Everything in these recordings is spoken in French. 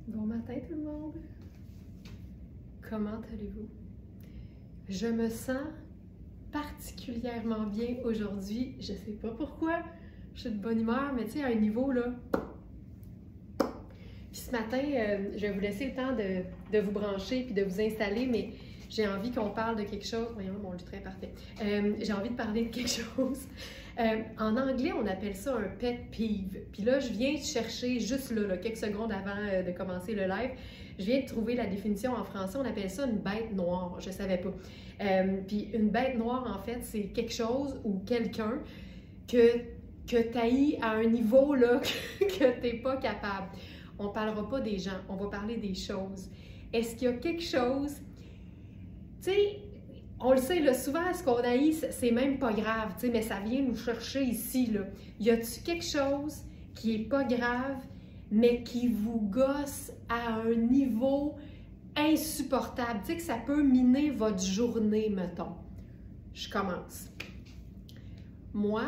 Bon matin tout le monde! Comment allez-vous? Je me sens particulièrement bien aujourd'hui. Je sais pas pourquoi, je suis de bonne humeur, mais tu sais, à un niveau là. Puis ce matin, je vais vous laisser le temps de vous brancher puis de vous installer, mais j'ai envie qu'on parle de quelque chose. Voyons, mon lutrin parfait. J'ai envie de parler de quelque chose. En anglais, on appelle ça un pet peeve. Puis là, je viens de chercher juste là, quelques secondes avant de commencer le live, je viens de trouver la définition en français. On appelle ça une bête noire. Je savais pas. Puis une bête noire, en fait, c'est quelque chose ou quelqu'un que tu haïs à un niveau là, que tu n'es pas capable. On ne parlera pas des gens, on va parler des choses. Est-ce qu'il y a quelque chose, tu sais, on le sait, là, souvent, ce qu'on haït, c'est même pas grave, tu sais, mais ça vient nous chercher ici, là. Y a-tu quelque chose qui est pas grave, mais qui vous gosse à un niveau insupportable, tu sais, que ça peut miner votre journée, mettons? Je commence. Moi,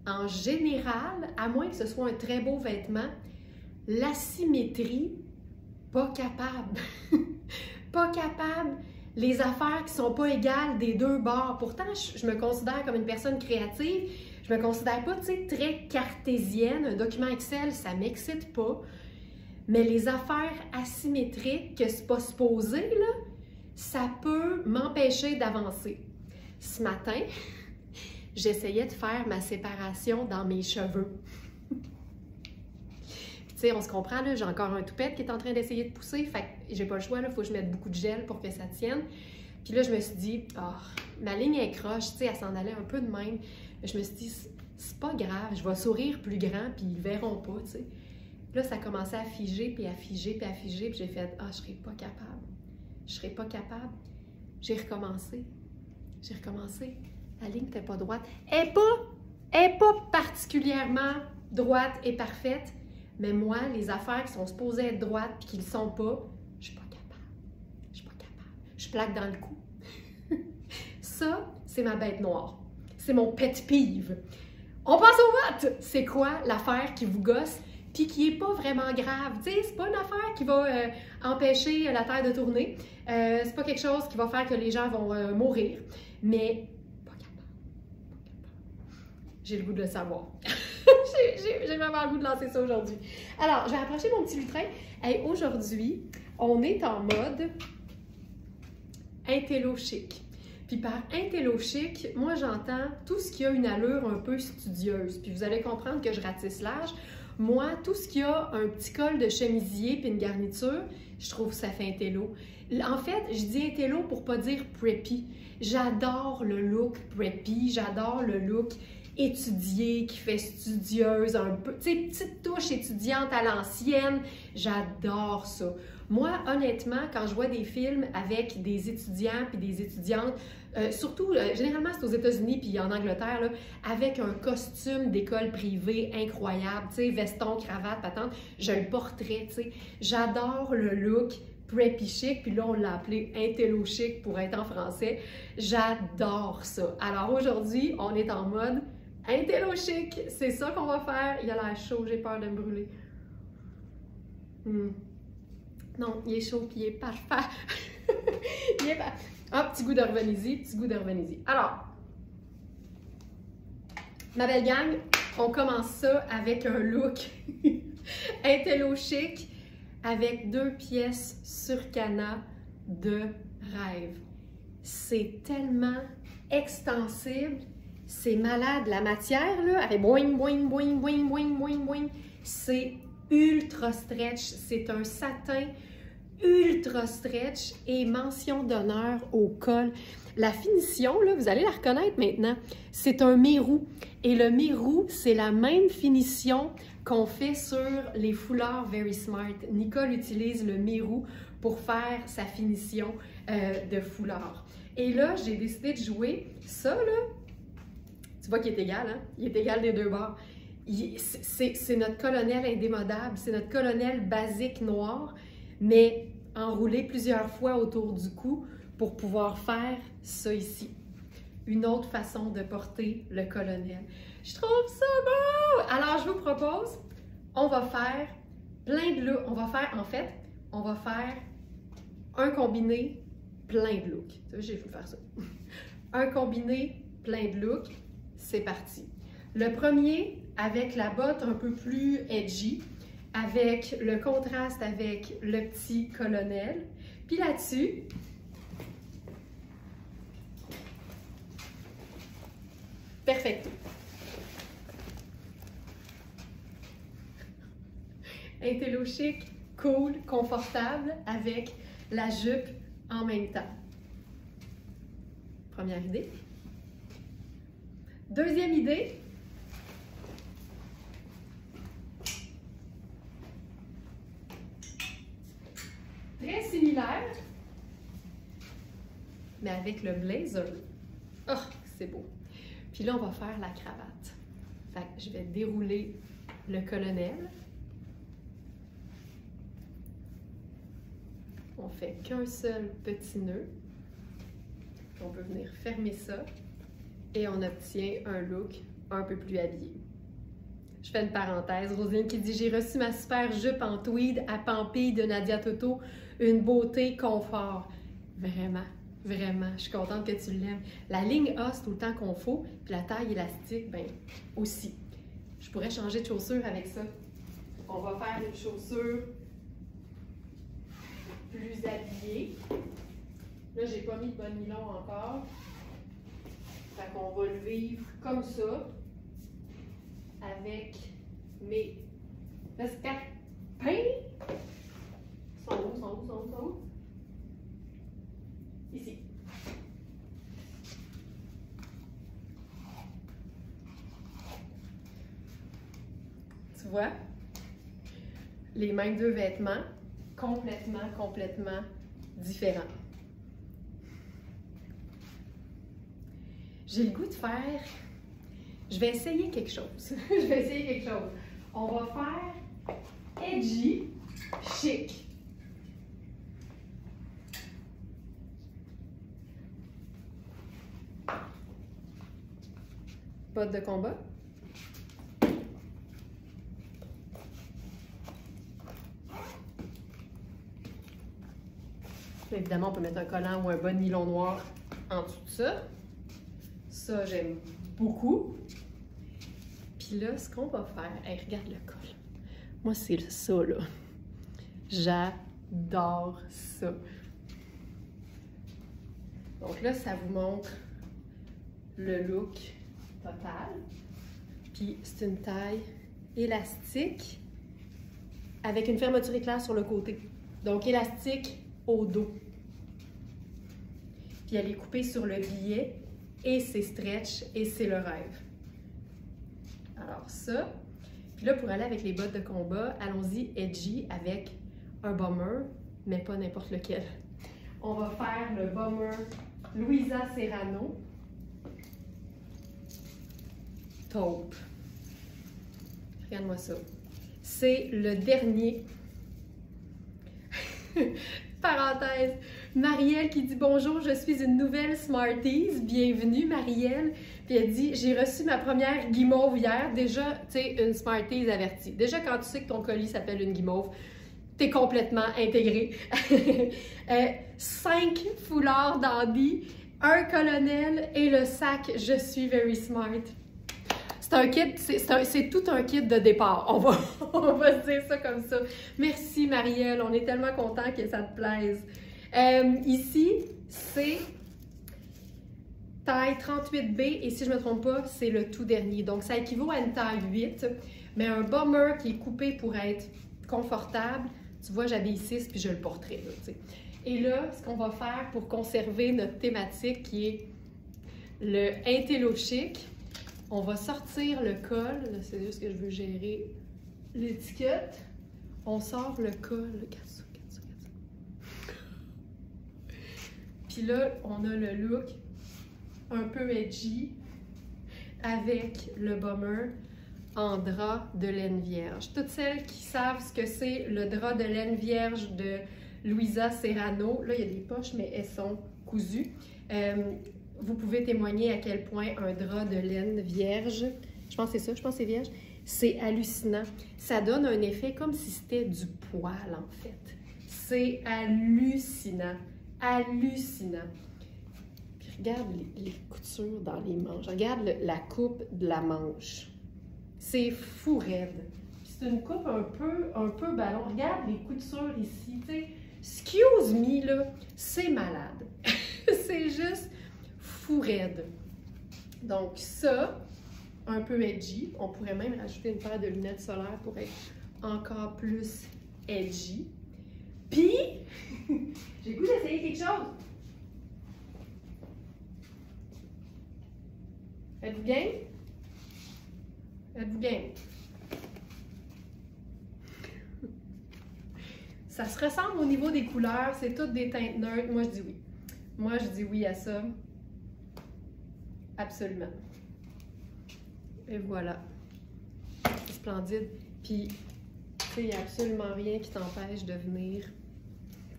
en général, à moins que ce soit un très beau vêtement, l'asymétrie, pas capable. Pas capable. Les affaires qui sont pas égales des deux bords. Pourtant, je me considère comme une personne créative. Je me considère pas, tu sais, très cartésienne. Un document Excel, ça m'excite pas. Mais les affaires asymétriques, que c'est pas supposé, là, ça peut m'empêcher d'avancer. Ce matin, j'essayais de faire ma séparation dans mes cheveux. Tu sais, on se comprend, là, j'ai encore un toupette qui est en train d'essayer de pousser, fait que j'ai pas le choix, il faut que je mette beaucoup de gel pour que ça tienne. Puis là, je me suis dit, oh, ma ligne est croche, tu sais, elle s'en allait un peu de même. Je me suis dit, c'est pas grave, je vais sourire plus grand, puis ils verront pas, tu sais. Là, ça commençait à figer, puis à figer, puis à figer, puis j'ai fait, ah, je serai pas capable. Je serai pas capable. J'ai recommencé. J'ai recommencé. La ligne n'était pas droite. Elle est pas particulièrement droite et parfaite. Mais moi, les affaires qui sont supposées être droites et qui ne le sont pas, je suis pas capable. Je suis pas capable. Je plaque dans le cou. Ça, c'est ma bête noire. C'est mon pet peeve. On passe au vote! C'est quoi l'affaire qui vous gosse puis qui n'est pas vraiment grave? Tu sais, c'est pas une affaire qui va empêcher la Terre de tourner. C'est pas quelque chose qui va faire que les gens vont mourir. Mais pas capable. J'ai le goût de le savoir. J'ai vraiment le goût de lancer ça aujourd'hui. Alors, je vais approcher mon petit lutrin. Hey, aujourd'hui, on est en mode intello chic. Puis par intello chic, moi j'entends tout ce qui a une allure un peu studieuse. Puis vous allez comprendre que je ratisse large. Moi, tout ce qui a un petit col de chemisier puis une garniture, je trouve que ça fait intello. En fait, je dis intello pour pas dire preppy. J'adore le look preppy, j'adore le look étudiée, qui fait studieuse, un peu, tu sais, petite touche étudiante à l'ancienne. J'adore ça. Moi, honnêtement, quand je vois des films avec des étudiants puis des étudiantes, surtout, généralement, c'est aux États-Unis puis en Angleterre, là, avec un costume d'école privée incroyable, tu sais, veston, cravate, patente, je le porterais, tu sais. J'adore le look preppy chic, puis là, on l'a appelé intello chic pour être en français. J'adore ça. Alors aujourd'hui, on est en mode intello chic, c'est ça qu'on va faire. Il a l'air chaud, j'ai peur de me brûler. Non, il est chaud puis il est parfait. Il est parfait. Ah, petit goût de revenez-y, petit goût de revenez-y. Alors, ma belle gang, on commence ça avec un look intello chic avec 2 pièces sur Cana de rêve. C'est tellement extensible. C'est malade, la matière, là, avec boing, boing, boing, boing, boing, boing, boing. C'est ultra stretch. C'est un satin ultra stretch et mention d'honneur au col. La finition, là, vous allez la reconnaître maintenant, c'est un mérou. Et le mérou, c'est la même finition qu'on fait sur les foulards Very Smart. Nicole utilise le mérou pour faire sa finition de foulard. Et là, j'ai décidé de jouer ça, là. Tu vois qu'il est égal, hein? Il est égal des deux bords. C'est notre colonel indémodable, c'est notre colonel basique noir, mais enroulé plusieurs fois autour du cou pour pouvoir faire ça ici. Une autre façon de porter le colonel. Je trouve ça beau! Alors, je vous propose, on va faire plein de looks. On va faire, en fait, on va faire un combiné plein de looks. J'ai voulu faire ça. Un combiné plein de looks, c'est parti. Le premier, avec la botte un peu plus edgy, avec le contraste avec le petit colonel. Puis là-dessus, perfecto. Intello chic, cool, confortable, avec la jupe en même temps. Première idée. Deuxième idée. Très similaire, mais avec le blazer. Oh, c'est beau. Puis là, on va faire la cravate. Fait que je vais dérouler le colonel. On fait qu'un seul petit nœud. On peut venir fermer ça et on obtient un look un peu plus habillé. Je fais une parenthèse. Roselyne qui dit « J'ai reçu ma super jupe en tweed à Pampille de Nadia Toto. Une beauté, confort. » Vraiment, vraiment, je suis contente que tu l'aimes. La ligne A, c'est tout le temps qu'on faut, puis la taille élastique, ben aussi. Je pourrais changer de chaussure avec ça. On va faire une chaussure plus habillée. Là, j'ai pas mis de bon nylon encore. Fait qu'on va le vivre comme ça, avec mes escarpins. Sont où? Ici. Tu vois? Les mêmes deux vêtements, complètement différents. J'ai le goût de faire... Je vais essayer quelque chose. On va faire edgy, chic. Bottes de combat. Évidemment, on peut mettre un collant ou un bon nylon noir en dessous de ça. Ça, j'aime beaucoup. Puis là, ce qu'on va faire... Hey, regarde le col. Moi, c'est ça, là. J'adore ça. Donc là, ça vous montre le look total. Puis c'est une taille élastique avec une fermeture éclair sur le côté. Donc élastique au dos. Puis elle est coupée sur le billet et c'est stretch et c'est le rêve. Alors ça. Puis là, pour aller avec les bottes de combat, allons-y edgy avec un bomber, mais pas n'importe lequel. On va faire le bomber Louisa Serrano taupe. Regarde-moi ça. C'est le dernier. Parenthèse. Marielle qui dit bonjour, je suis une nouvelle Smarties. Bienvenue, Marielle. Puis elle dit j'ai reçu ma première guimauve hier. Déjà, tu sais, une Smarties avertie. Déjà, quand tu sais que ton colis s'appelle une guimauve, t'es complètement intégré. 5 foulards dandy, un colonel et le sac je suis very smart. C'est un kit, c'est tout un kit de départ. On va se dire ça comme ça. Merci Marielle, on est tellement contents que ça te plaise. Ici, c'est taille 38B et si je ne me trompe pas, c'est le tout dernier. Donc ça équivaut à une taille 8, mais un bomber qui est coupé pour être confortable. Tu vois, j'habille 6 puis je le porterai. Là, tu sais. Et là, ce qu'on va faire pour conserver notre thématique qui est le intello chic, on va sortir le col. C'est juste que je veux gérer l'étiquette. On sort le col. Regarde ça. Puis là, on a le look un peu edgy avec le bomber en drap de laine vierge. Toutes celles qui savent ce que c'est le drap de laine vierge de Louisa Serrano, là il y a des poches mais elles sont cousues. Vous pouvez témoigner à quel point un drap de laine vierge, je pense que c'est ça, je pense que c'est vierge, c'est hallucinant. Ça donne un effet comme si c'était du poil en fait. C'est hallucinant. Hallucinant. Puis regarde les coutures dans les manches. Regarde la coupe de la manche. C'est fou raide. C'est une coupe un peu ballon. Regarde les coutures ici. T'sais. Excuse me, là, c'est malade. C'est juste fou raide. Donc ça, un peu edgy. On pourrait même rajouter une paire de lunettes solaires pour être encore plus edgy. Puis, j'ai le goût d'essayer quelque chose. Êtes-vous game? Êtes-vous game? Ça se ressemble au niveau des couleurs, c'est toutes des teintes neutres. Moi, je dis oui. Moi, je dis oui à ça. Absolument. Et voilà. C'est splendide. Puis, tu sais, il n'y a absolument rien qui t'empêche de venir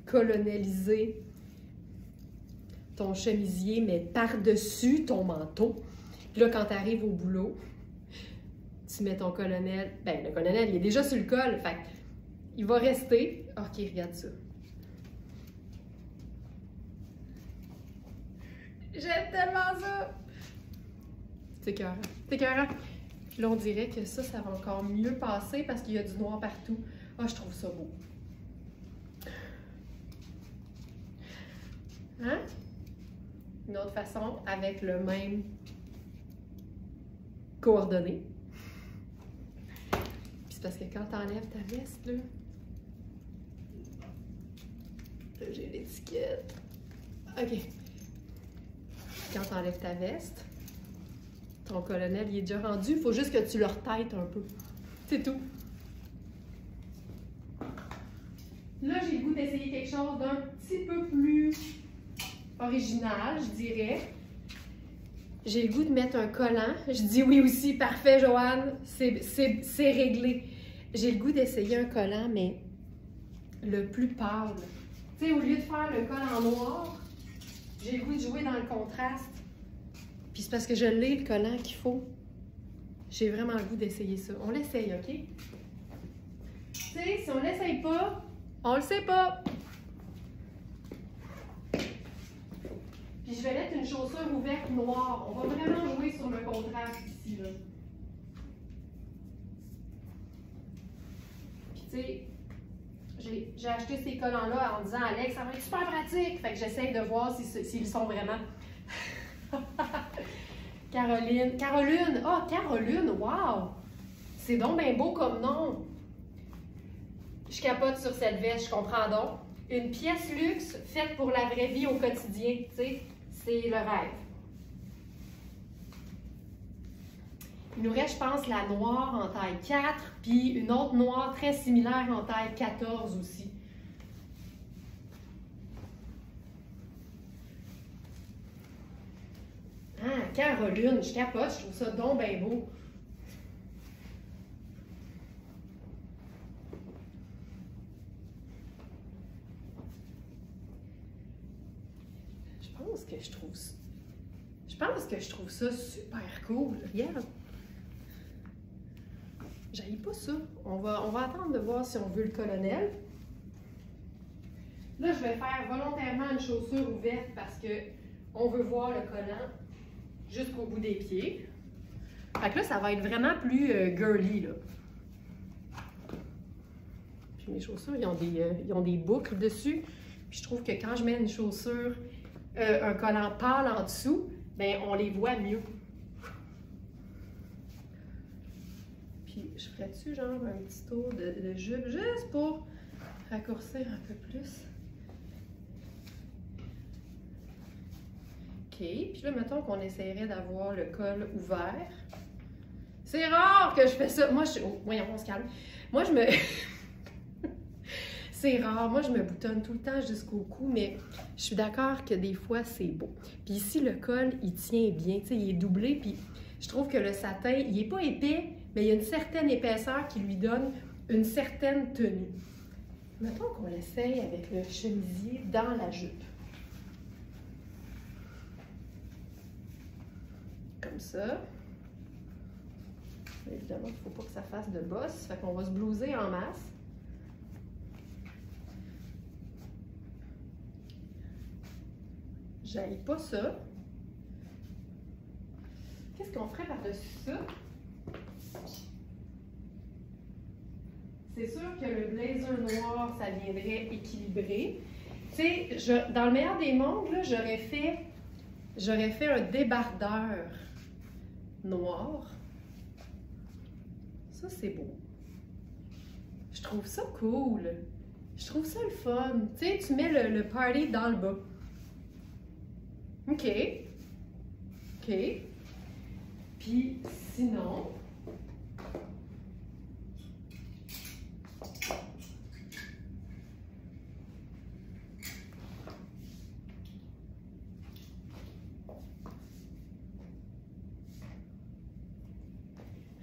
colonialiser ton chemisier, mais par-dessus ton manteau. Puis là, quand tu arrives au boulot, tu mets ton colonel. Ben, le colonel, il est déjà sur le col. Fait il va rester. OK, regarde ça. J'aime tellement ça! C'est écœurant. C'est écœurant. Puis là, on dirait que ça va encore mieux passer parce qu'il y a du noir partout. Ah, je trouve ça beau. Hein? Une autre façon, avec le même coordonnées. Puis c'est parce que quand tu enlèves ta veste, là j'ai l'étiquette. OK. Quand tu enlèves ta veste, ton colonel, il est déjà rendu. Il faut juste que tu le retêtes un peu. C'est tout. Là, j'ai le goût d'essayer quelque chose d'un petit peu plus original, je dirais. J'ai le goût de mettre un collant. Je dis oui aussi. Parfait, Joanne. C'est réglé. J'ai le goût d'essayer un collant, mais le plus pâle. Tu sais, au lieu de faire le col en noir, j'ai le goût de jouer dans le contraste. Puis c'est parce que je l'ai, le collant qu'il faut. J'ai vraiment le goût d'essayer ça. On l'essaye, OK? Tu sais, si on l'essaye pas, on le sait pas. Puis je vais mettre une chaussure ouverte noire. On va vraiment jouer sur le contraste ici, là. Puis tu sais, j'ai acheté ces collants-là en disant « Alex, ça va être super pratique! » Fait que j'essaye de voir s'ils sont vraiment... Caroline. Caroline! Ah, oh, Caroline! Wow! C'est donc bien beau comme nom! Je capote sur cette veste, je comprends donc. Une pièce luxe faite pour la vraie vie au quotidien, tu sais, c'est le rêve. Il nous reste, je pense, la noire en taille 4, puis une autre noire très similaire en taille 14 aussi. Ah, Caroline, je capote, je trouve ça donc bien beau. Je pense que je trouve ça super cool. Regarde. J'haïs pas ça. On va attendre de voir si on veut le colonel. Là, je vais faire volontairement une chaussure ouverte parce que on veut voir le collant jusqu'au bout des pieds. Fait que là, ça va être vraiment plus girly, là. Puis mes chaussures, ils ont des boucles dessus. Puis je trouve que quand je mets une chaussure, un collant pâle en dessous, ben on les voit mieux. Puis je ferais-tu genre un petit tour de jupe juste pour raccourcir un peu plus. OK. Puis là, mettons qu'on essaierait d'avoir le col ouvert. C'est rare que je fais ça. Moi, voyons, on se calme. Moi, je me... C'est rare. Moi, je me boutonne tout le temps jusqu'au cou, mais je suis d'accord que des fois, c'est beau. Puis ici, le col, il tient bien. Tu sais, il est doublé, puis je trouve que le satin, il n'est pas épais, mais il y a une certaine épaisseur qui lui donne une certaine tenue. Mettons qu'on l'essaye avec le chemisier dans la jupe. Comme ça. Évidemment, il ne faut pas que ça fasse de bosse, fait qu'on va se blouser en masse. J'haïs pas ça. Qu'est-ce qu'on ferait par-dessus ça? C'est sûr que le blazer noir, ça viendrait équilibrer. Tu sais, dans le meilleur des mondes, j'aurais fait un débardeur noir. Ça, c'est beau. Je trouve ça cool. Je trouve ça le fun. Tu sais, tu mets le party dans le bas. OK. OK. Puis, sinon...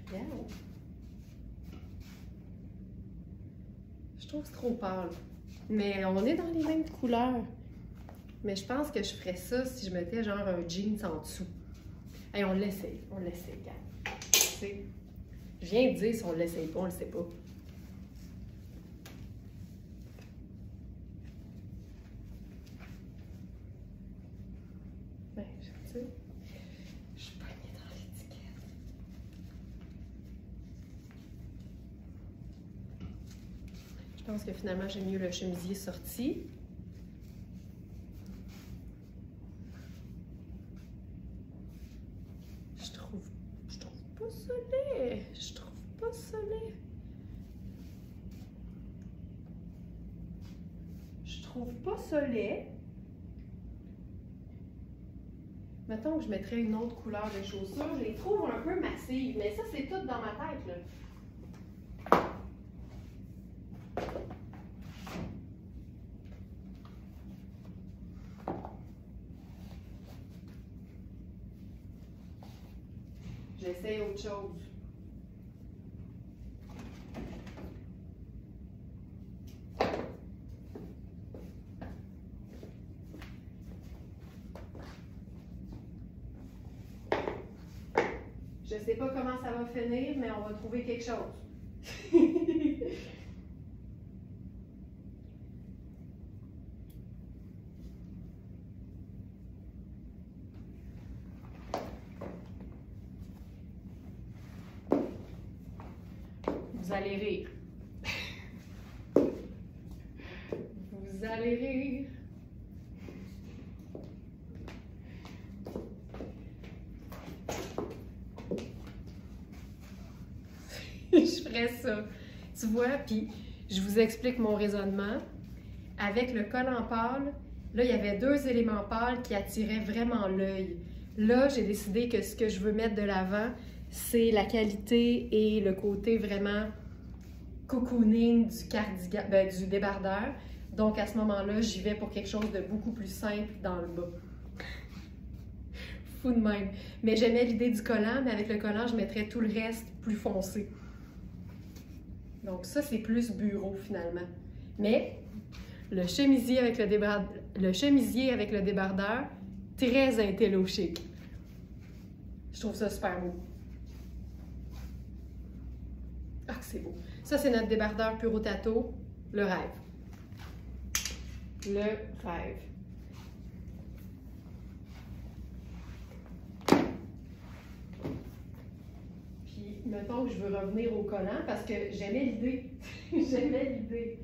Regarde. Je trouve que c'est trop pâle. Mais on est dans les mêmes couleurs. Mais je pense que je ferais ça si je mettais genre un jeans en dessous. Hey, on l'essaye, regarde. Tu sais, je viens de dire si on l'essaye pas, on le sait pas. Ben, tu sais, je suis pognée dans l'étiquette. Je pense que finalement, j'aime mieux le chemisier sorti. Je trouve pas ça laid. Je trouve pas ça laid. Je trouve pas ça laid. Mettons que je mettrais une autre couleur de chaussures. Je les trouve un peu massives, mais ça, c'est tout dans ma tête, là. J'essaie autre chose. Je sais pas comment ça va finir, mais on va trouver quelque chose. Vous allez rire. Vous allez rire. Je ferais ça. Tu vois, puis je vous explique mon raisonnement. Avec le col en pâle, là, il y avait deux éléments pâles qui attiraient vraiment l'œil. Là, j'ai décidé que ce que je veux mettre de l'avant, c'est la qualité et le côté vraiment cocooning du cardigan, du débardeur. Donc, à ce moment-là, j'y vais pour quelque chose de beaucoup plus simple dans le bas. Fou de même. Mais j'aimais l'idée du collant, mais avec le collant, je mettrais tout le reste plus foncé. Donc, ça, c'est plus bureau, finalement. Mais, le chemisier avec le débardeur, très intello chic. Je trouve ça super beau. Ah, c'est beau. Ça, c'est notre débardeur Puro Tato, le rêve. Le rêve. Puis, mettons que je veux revenir au collant parce que j'aimais l'idée. J'aimais l'idée.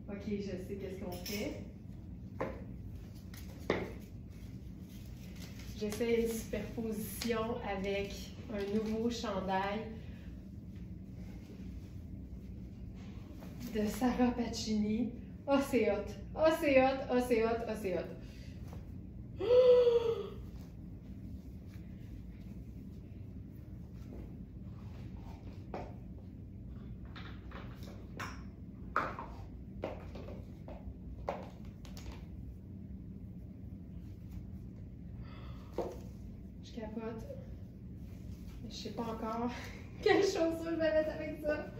OK, je sais qu'est-ce qu'on fait. J'essaie une superposition avec un nouveau chandail de Sarah Pacini. Oh, c'est hot! Oh, c'est hot! Oh, c'est hot! Oh, c'est hot! Je capote. Je sais pas encore quelle chaussure je vais mettre avec ça.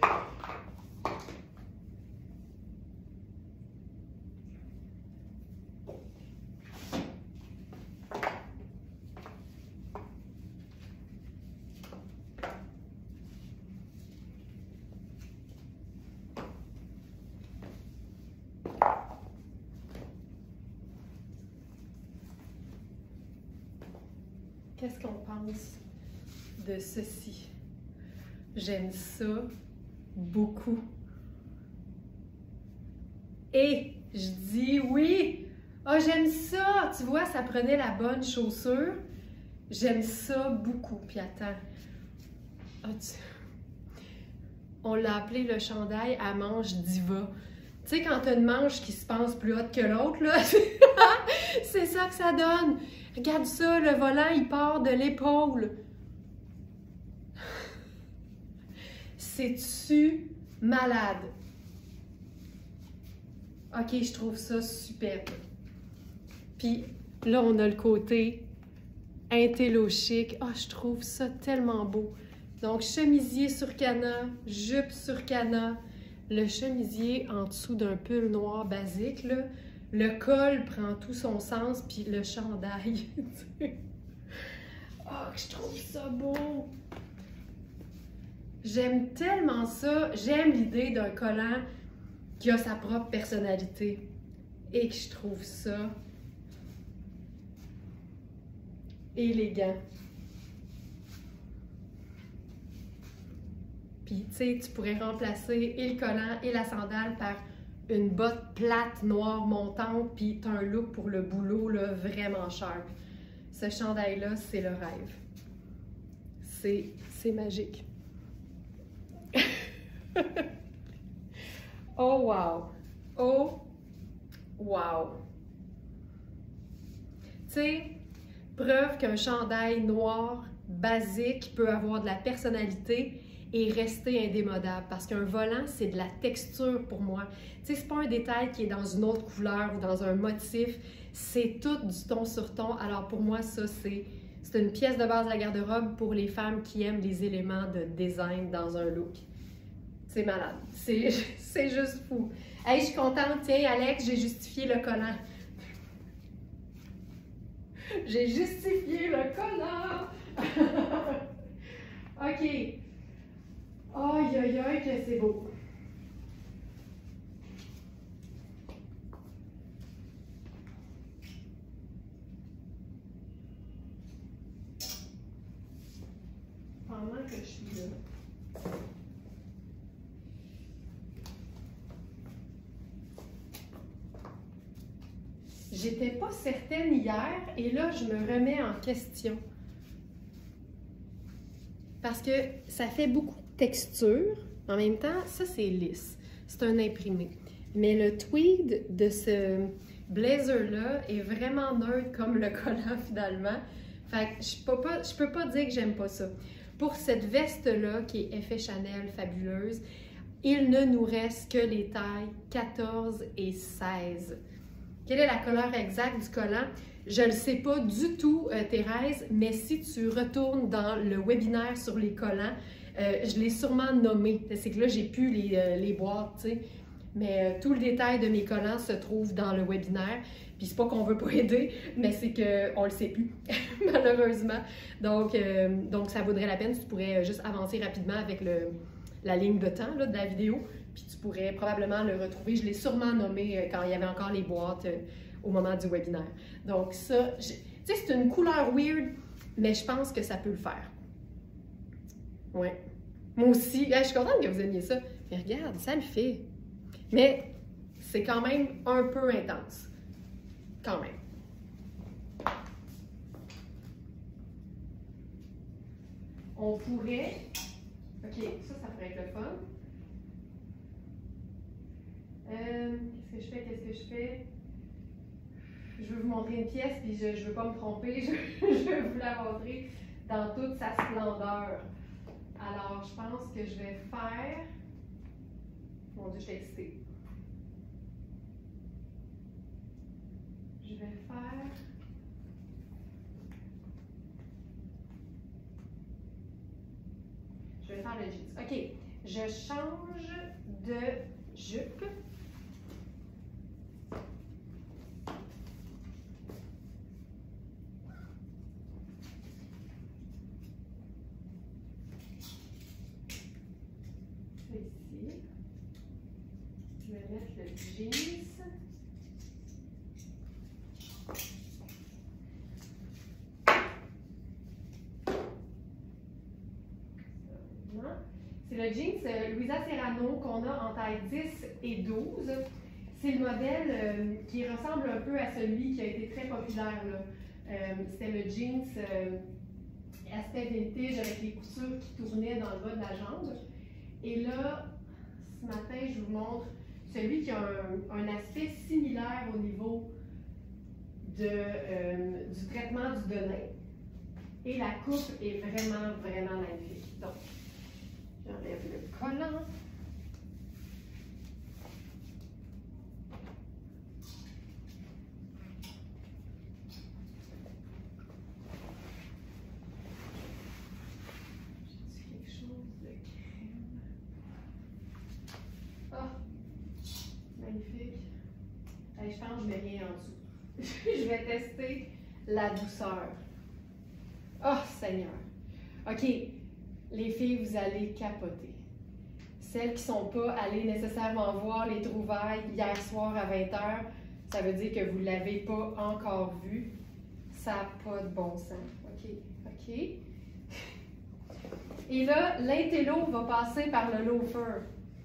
qu'est-ce qu'on pense de ceci? J'aime ça beaucoup. Et je dis oui! Ah, j'aime ça! Tu vois, ça prenait la bonne chaussure. J'aime ça beaucoup. Puis attends. Ah, on l'a appelé le chandail à manche diva. Tu sais, quand t'as une manche qui se pense plus haute que l'autre, là, c'est ça que ça donne. Regarde ça, le volant, il part de l'épaule. C'est-tu malade? Ok, je trouve ça superbe. Puis là, on a le côté intello chic. Ah, je trouve ça tellement beau. Donc, chemisier sur canna, jupe sur canna, le chemisier en dessous d'un pull noir basique, là. Le col prend tout son sens, puis le chandail. Oh, je trouve ça beau! J'aime tellement ça. J'aime l'idée d'un collant qui a sa propre personnalité et que je trouve ça élégant. Puis, tu sais, tu pourrais remplacer et le collant et la sandale par une botte plate, noire, montante, puis tu as un look pour le boulot, là, vraiment sharp. Ce chandail-là, c'est le rêve. C'est magique. Oh wow! Oh wow! Tu sais, preuve qu'un chandail noir basique peut avoir de la personnalité et rester indémodable. Parce qu'un volant, c'est de la texture pour moi. Tu sais, c'est pas un détail qui est dans une autre couleur ou dans un motif. C'est tout du ton sur ton. Alors pour moi, ça, c'est une pièce de base de la garde-robe pour les femmes qui aiment les éléments de design dans un look. C'est malade. C'est juste fou. Hey, je suis contente. Tiens, Alex, j'ai justifié le collant. J'ai justifié le collant. OK. Aïe, aïe, aïe, que c'est beau. Pendant que je suis là. J'étais pas certaine hier et là, je me remets en question. Parce que ça fait beaucoup de texture. En même temps, ça, c'est lisse. C'est un imprimé. Mais le tweed de ce blazer-là est vraiment neutre comme le collant, finalement. Fait que je peux pas dire que j'aime pas ça. Pour cette veste-là, qui est effet Chanel fabuleuse, il ne nous reste que les tailles 14 et 16. Quelle est la couleur exacte du collant? Je ne le sais pas du tout, Thérèse, mais si tu retournes dans le webinaire sur les collants, je l'ai sûrement nommé. C'est que là, j'ai plus les boîtes, tu sais. Mais tout le détail de mes collants se trouve dans le webinaire. Puis c'est pas qu'on veut pas aider, mais c'est qu'on le sait plus, malheureusement. Donc, ça vaudrait la peine si tu pourrais juste avancer rapidement avec la ligne de temps là, de la vidéo. Puis tu pourrais probablement le retrouver. Je l'ai sûrement nommé quand il y avait encore les boîtes au moment du webinaire. Donc ça, tu sais, c'est une couleur weird, mais je pense que ça peut le faire. Ouais. Moi aussi, je suis contente que vous aimiez ça. Mais regarde, ça le fait. Mais c'est quand même un peu intense. Quand même. On pourrait... OK, ça pourrait être le fun. Qu'est-ce que je fais? Je veux vous montrer une pièce, puis je ne veux pas me tromper. Je veux vous la montrer dans toute sa splendeur. Alors, je pense que je vais faire... Mon Dieu, je suis excitée. Je vais faire... Je vais faire le jeans. OK. Je change de jupe. Ici. Je vais mettre le jeans. C'est le jeans Louisa Serrano qu'on a en taille 10 et 12. C'est le modèle qui ressemble un peu à celui qui a été très populaire. C'était le jeans aspect vintage avec les coutures qui tournaient dans le bas de la jambe. Et là, ce matin, je vous montre celui qui a un aspect similaire au niveau du traitement du denim. Et la coupe est vraiment, vraiment magnifique. Donc, j'enlève le collant. Magnifique. Allez, je pense que je mets rien en dessous. Je vais tester la douceur. Oh, Seigneur. OK. Les filles, vous allez capoter. Celles qui ne sont pas allées nécessairement voir les trouvailles hier soir à 20h, ça veut dire que vous ne l'avez pas encore vu. Ça n'a pas de bon sens. OK. OK. Et là, l'intello va passer par le loafer.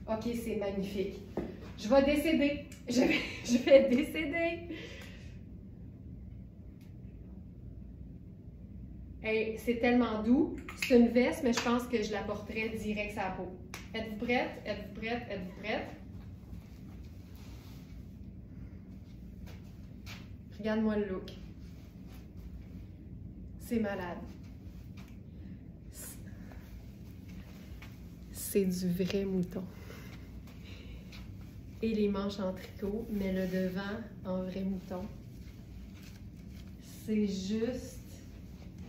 OK, c'est magnifique. Je vais décéder. Je vais décéder. Hey, c'est tellement doux. C'est une veste, mais je pense que je la porterai direct sur la peau. Êtes-vous prête? Êtes-vous prête? Êtes-vous prête? Regarde-moi le look. C'est malade. C'est du vrai mouton. Et les manches en tricot, mais le devant en vrai mouton. C'est juste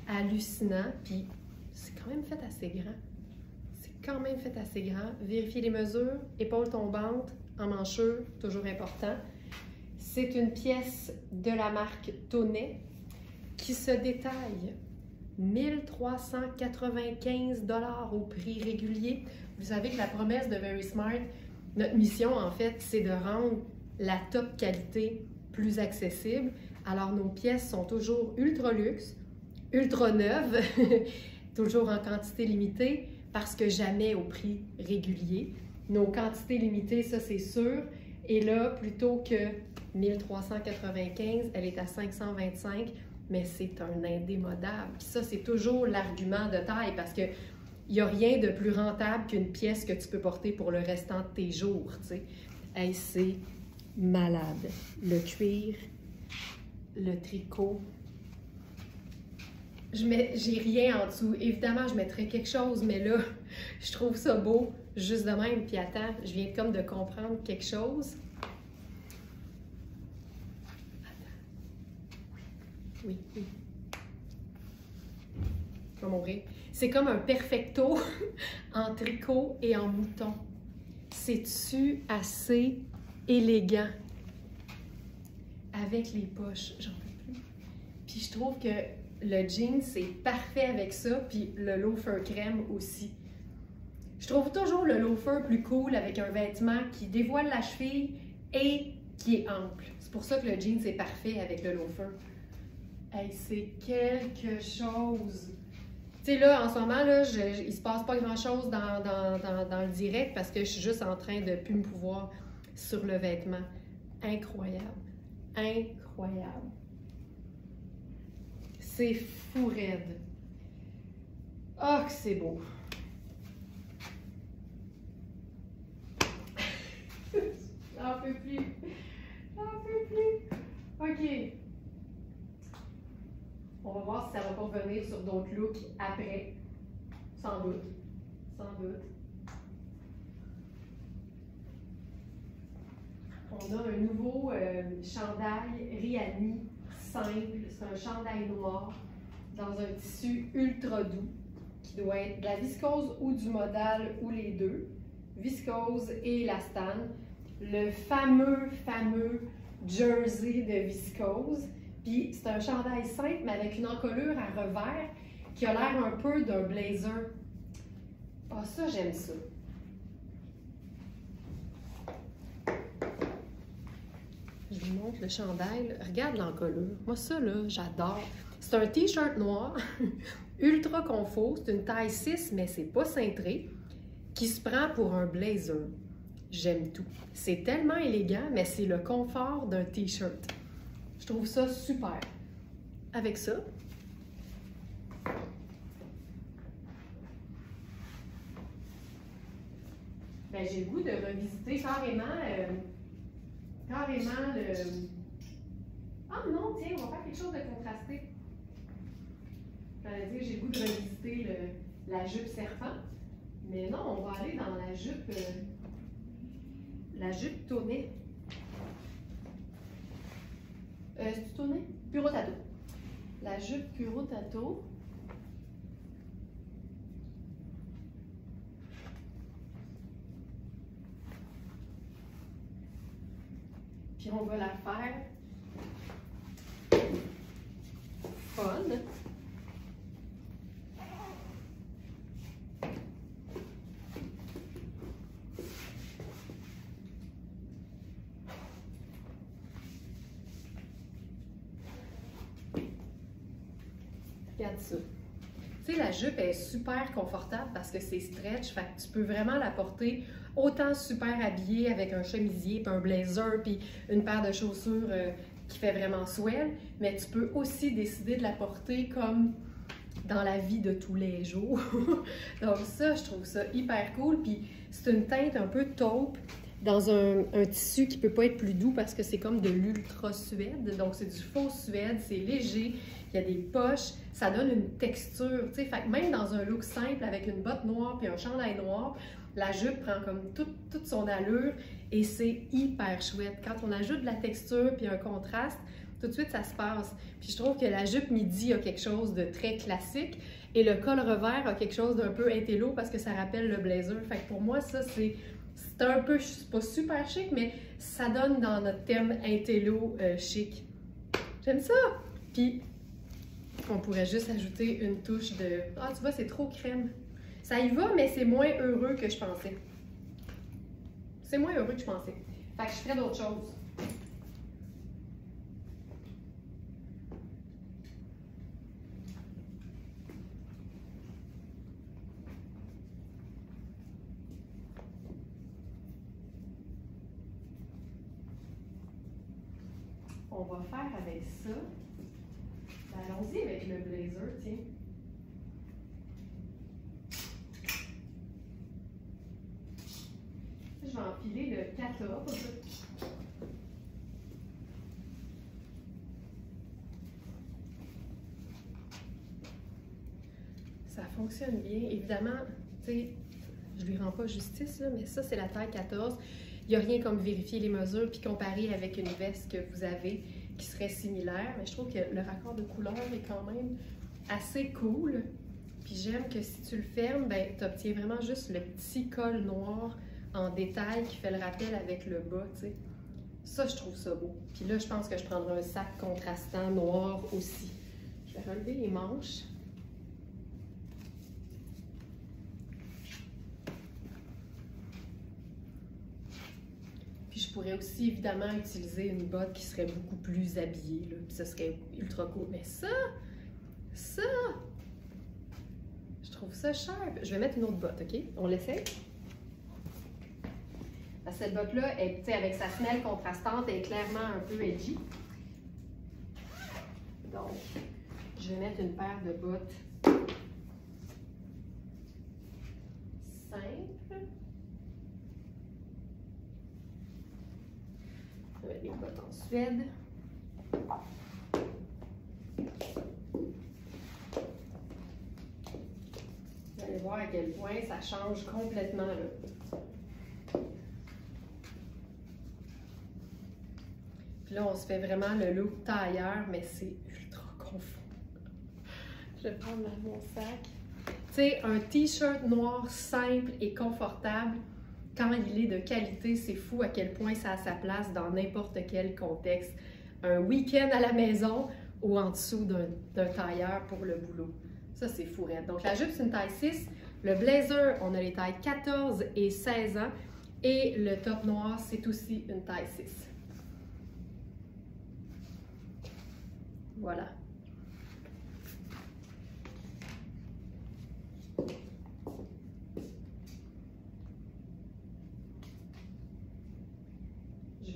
hallucinant, puis c'est quand même fait assez grand. C'est quand même fait assez grand. Vérifiez les mesures, épaules tombantes, en manchure, toujours important. C'est une pièce de la marque Tonnet qui se détaille 1395 $ au prix régulier. Vous savez que la promesse de Very Smart, notre mission, en fait, c'est de rendre la top qualité plus accessible. Alors, nos pièces sont toujours ultra luxe, ultra neuves, toujours en quantité limitée, parce que jamais au prix régulier. Nos quantités limitées, ça, c'est sûr. Et là, plutôt que 1395, elle est à 525, mais c'est un indémodable. Puis ça, c'est toujours l'argument de taille, parce que il n'y a rien de plus rentable qu'une pièce que tu peux porter pour le restant de tes jours, tu sais. Hey, c'est malade. Le cuir, le tricot. J'ai rien en dessous. Évidemment, je mettrais quelque chose, mais là, je trouve ça beau, juste de même. Puis attends, je viens comme de comprendre quelque chose. Attends. Oui, oui. Je vais m'ouvrir. C'est comme un perfecto en tricot et en mouton. C'est-tu assez élégant? Avec les poches, j'en peux plus. Puis je trouve que le jean, c'est parfait avec ça, puis le loafer crème aussi. Je trouve toujours le loafer plus cool avec un vêtement qui dévoile la cheville et qui est ample. C'est pour ça que le jean, c'est parfait avec le loafer. Hey, c'est quelque chose! Tu sais, là, en ce moment, là, il se passe pas grand-chose dans le direct parce que je suis juste en train de plus me pouvoir sur le vêtement. Incroyable. Incroyable. C'est fou raide. Oh, que c'est beau. J'en peux plus. J'en peux plus. OK. On va voir si ça va pas revenir sur d'autres looks après. Sans doute. Sans doute. On a un nouveau chandail Rihanni simple. C'est un chandail noir dans un tissu ultra doux qui doit être de la viscose ou du modal ou les deux. Viscose et élastane. Le fameux jersey de viscose. Puis c'est un chandail simple, mais avec une encolure à revers qui a l'air un peu d'un blazer. Ah, ça, j'aime ça. Je vous montre le chandail. Regarde l'encolure. Moi, ça, là, j'adore. C'est un t-shirt noir, ultra confort. C'est une taille 6, mais c'est pas cintré, qui se prend pour un blazer. J'aime tout. C'est tellement élégant, mais c'est le confort d'un t-shirt. Je trouve ça super. Avec ça, ben, j'ai le goût de revisiter carrément le... Ah non, tiens, on va faire quelque chose de contrasté. J'allais dire, j'ai le goût de revisiter la jupe serpent. Mais non, on va aller dans la jupe tonnet. C'est-tu tonnet? Puro Tato. La jupe Puro Tato. Puis on va la faire fun. Regarde ça. Tu sais, la jupe est super confortable parce que c'est stretch, fait que tu peux vraiment la porter autant super habillée avec un chemisier, puis un blazer, puis une paire de chaussures qui fait vraiment swell, mais tu peux aussi décider de la porter comme dans la vie de tous les jours. Donc ça, je trouve ça hyper cool, puis c'est une teinte un peu taupe dans un tissu qui peut pas être plus doux parce que c'est comme de l'ultra suède, donc c'est du faux suède, c'est léger, il y a des poches, ça donne une texture, tu sais, fait que même dans un look simple avec une botte noire puis un chandail noir, la jupe prend comme toute son allure et c'est hyper chouette. Quand on ajoute de la texture puis un contraste, tout de suite ça se passe. Puis je trouve que la jupe midi a quelque chose de très classique et le col revers a quelque chose d'un peu intello parce que ça rappelle le blazer. Fait que pour moi, ça c'est un peu, pas super chic, mais ça donne dans notre thème intello chic. J'aime ça! Puis, on pourrait juste ajouter une touche de... Ah, tu vois, c'est trop crème. Ça y va, mais c'est moins heureux que je pensais. C'est moins heureux que je pensais. Fait que je ferais d'autres choses. On va faire avec ça. Ben, allons-y avec le blazer, tiens. Je vais enfiler le 14. Ça fonctionne bien. Évidemment, tu sais, je lui rends pas justice, là, mais ça, c'est la taille 14. Il n'y a rien comme vérifier les mesures puis comparer avec une veste que vous avez qui serait similaire. Mais je trouve que le raccord de couleur est quand même assez cool. Puis j'aime que si tu le fermes, ben, tu obtiens vraiment juste le petit col noir en détail qui fait le rappel avec le bas, tu sais. Ça, je trouve ça beau. Puis là, je pense que je prendrai un sac contrastant noir aussi. Je vais relever les manches. Puis je pourrais aussi évidemment utiliser une botte qui serait beaucoup plus habillée, là. Puis ça serait ultra cool. Mais ça, je trouve ça sharp. Je vais mettre une autre botte, OK? On l'essaie? Cette botte-là, avec sa semelle contrastante, elle est clairement un peu edgy. Donc, je vais mettre une paire de bottes simples. Je vais mettre mes bottes en suède. Vous allez voir à quel point ça change complètement, là. Puis là, on se fait vraiment le look tailleur, mais c'est ultra confort. Je vais prendre mon sac. Tu sais, un t-shirt noir simple et confortable, quand il est de qualité, c'est fou à quel point ça a sa place dans n'importe quel contexte. Un week-end à la maison ou en dessous d'un tailleur pour le boulot. Ça, c'est fourette. Donc, la jupe, c'est une taille 6. Le blazer, on a les tailles 14 et 16 ans. Et le top noir, c'est aussi une taille 6. Voilà.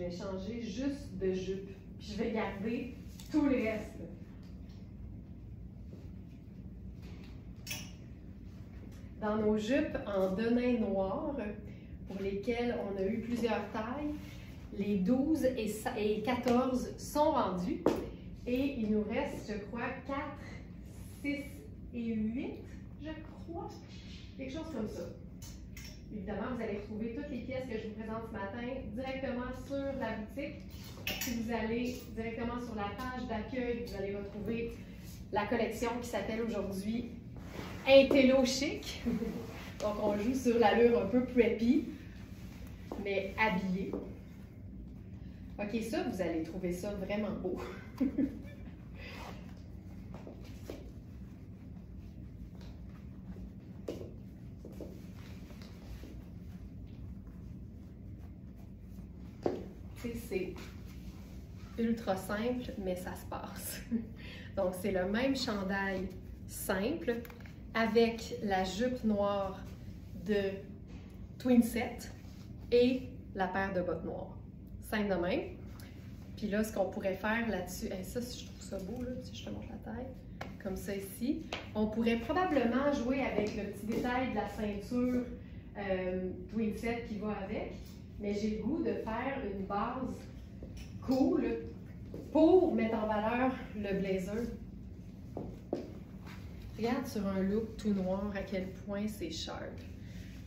vais changer juste de jupe. Puis je vais garder tout le reste. Dans nos jupes en denim noir, pour lesquelles on a eu plusieurs tailles, les 12 et 14 sont rendus. Et il nous reste, je crois, 4, 6 et 8, je crois. Quelque chose comme ça. Évidemment, vous allez retrouver toutes les pièces que je vous présente ce matin directement sur la boutique. Si vous allez directement sur la page d'accueil, vous allez retrouver la collection qui s'appelle aujourd'hui Intello Chic. Donc, on joue sur l'allure un peu preppy, mais habillé. OK, ça, vous allez trouver ça vraiment beau. C'est ultra simple, mais ça se passe. Donc, c'est le même chandail simple avec la jupe noire de Twin Set et la paire de bottes noires. Simple de même. Puis là, ce qu'on pourrait faire là-dessus, ça, je trouve ça beau, là, si je te montre la taille, comme ça ici. On pourrait probablement jouer avec le petit détail de la ceinture Twin Set qui va avec. Mais j'ai le goût de faire une base cool pour mettre en valeur le blazer. Regarde sur un look tout noir à quel point c'est sharp.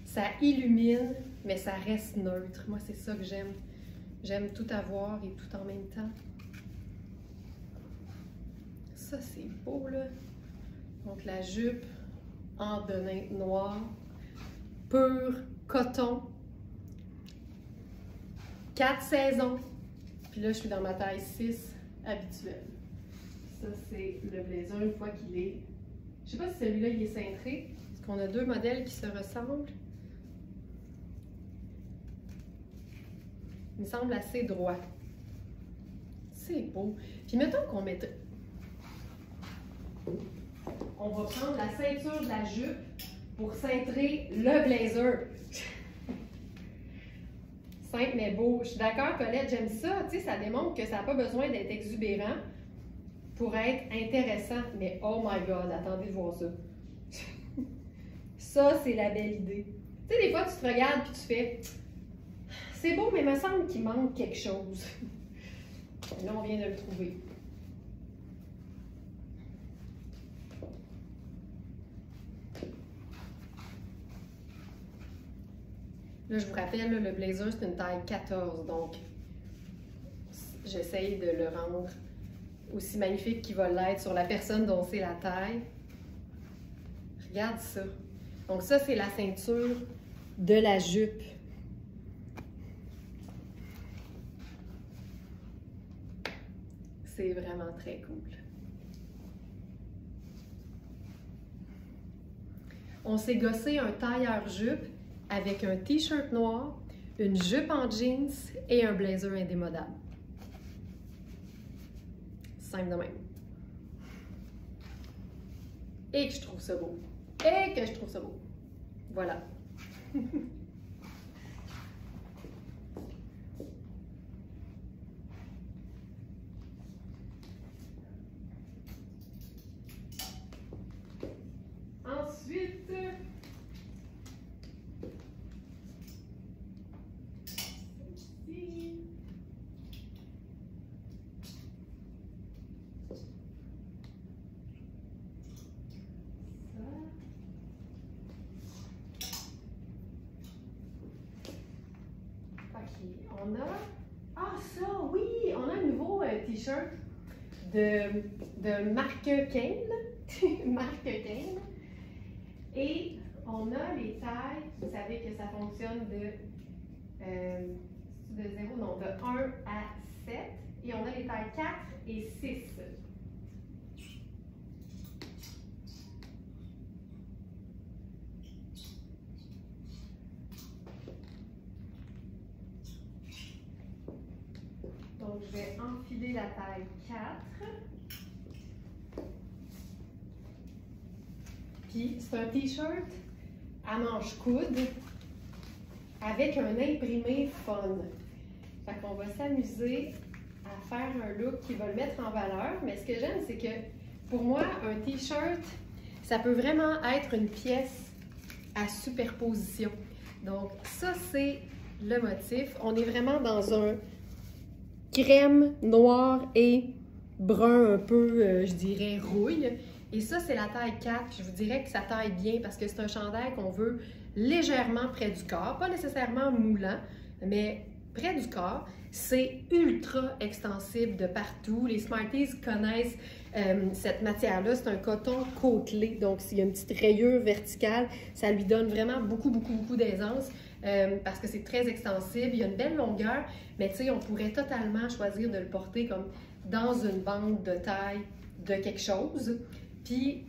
Ça illumine, mais ça reste neutre. Moi, c'est ça que j'aime. J'aime tout avoir et tout en même temps. Ça, c'est beau, là. Donc, la jupe en denim noir, pur coton. 4 saisons. Puis là, je suis dans ma taille 6 habituelle. Ça, c'est le blazer une fois qu'il est... Je sais pas si celui-là, il est cintré. Parce qu'on a deux modèles qui se ressemblent. Il me semble assez droit. C'est beau. Puis mettons qu'on mette... On va prendre la ceinture de la jupe pour cintrer le blazer. Simple mais beau. Je suis d'accord, Colette, j'aime ça. Tu sais, ça démontre que ça n'a pas besoin d'être exubérant pour être intéressant. Mais oh my God, attendez de voir ça. Ça, c'est la belle idée. Tu sais, des fois, tu te regardes et tu fais « C'est beau, mais il me semble qu'il manque quelque chose. » Et là, on vient de le trouver. Là, je vous rappelle, là, le blazer, c'est une taille 14, donc j'essaye de le rendre aussi magnifique qu'il va l'être sur la personne dont c'est la taille. Regarde ça. Donc ça, c'est la ceinture de la jupe. C'est vraiment très cool. On s'est gossé un tailleur-jupe avec un t-shirt noir, une jupe en jeans et un blazer indémodable. Simple de même. Et que je trouve ça beau. Et que je trouve ça beau. Voilà. Ensuite, on a... Ah, ça, oui! On a un nouveau t-shirt de marque Kane. Marque Kane. Et on a les tailles. Vous savez que ça fonctionne de 0, non, de 1 à 7. Et on a les tailles 4 et 6. Donc, je vais enfiler la taille 4. Puis, c'est un t-shirt à manches coudes avec un imprimé fun. Fait qu'on va s'amuser à faire un look qui va le mettre en valeur. Mais ce que j'aime, c'est que pour moi, un t-shirt, ça peut vraiment être une pièce à superposition. Donc ça, c'est le motif. On est vraiment dans un crème, noir et brun un peu, je dirais, rouille. Et ça, c'est la taille 4. Je vous dirais que ça taille bien parce que c'est un chandail qu'on veut légèrement près du corps. Pas nécessairement moulant, mais près du corps. C'est ultra extensible de partout. Les Smarties connaissent cette matière-là. C'est un coton côtelé. Donc, s'il y a une petite rayure verticale, ça lui donne vraiment beaucoup d'aisance parce que c'est très extensible. Il y a une belle longueur, mais tu sais, on pourrait totalement choisir de le porter comme dans une bande de taille de quelque chose, puis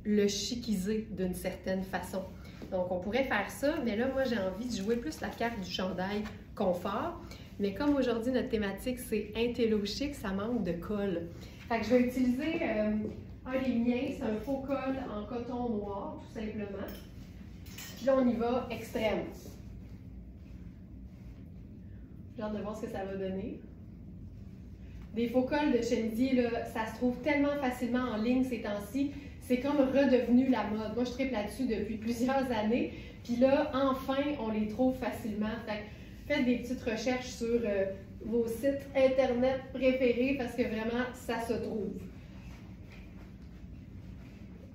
le chiquiser d'une certaine façon. Donc, on pourrait faire ça, mais là, moi, j'ai envie de jouer plus la carte du chandail confort. Mais comme aujourd'hui, notre thématique, c'est intello chic, ça manque de colle. Fait que je vais utiliser un des miens, c'est un faux col en coton noir, tout simplement. Puis là, on y va extrême. J'ai hâte de voir ce que ça va donner. Des faux cols de chemisier, là, ça se trouve tellement facilement en ligne ces temps-ci. C'est comme redevenu la mode. Moi, je tripe là-dessus depuis plusieurs années. Puis là, enfin, on les trouve facilement. Fait que faites des petites recherches sur vos sites Internet préférés parce que vraiment, ça se trouve.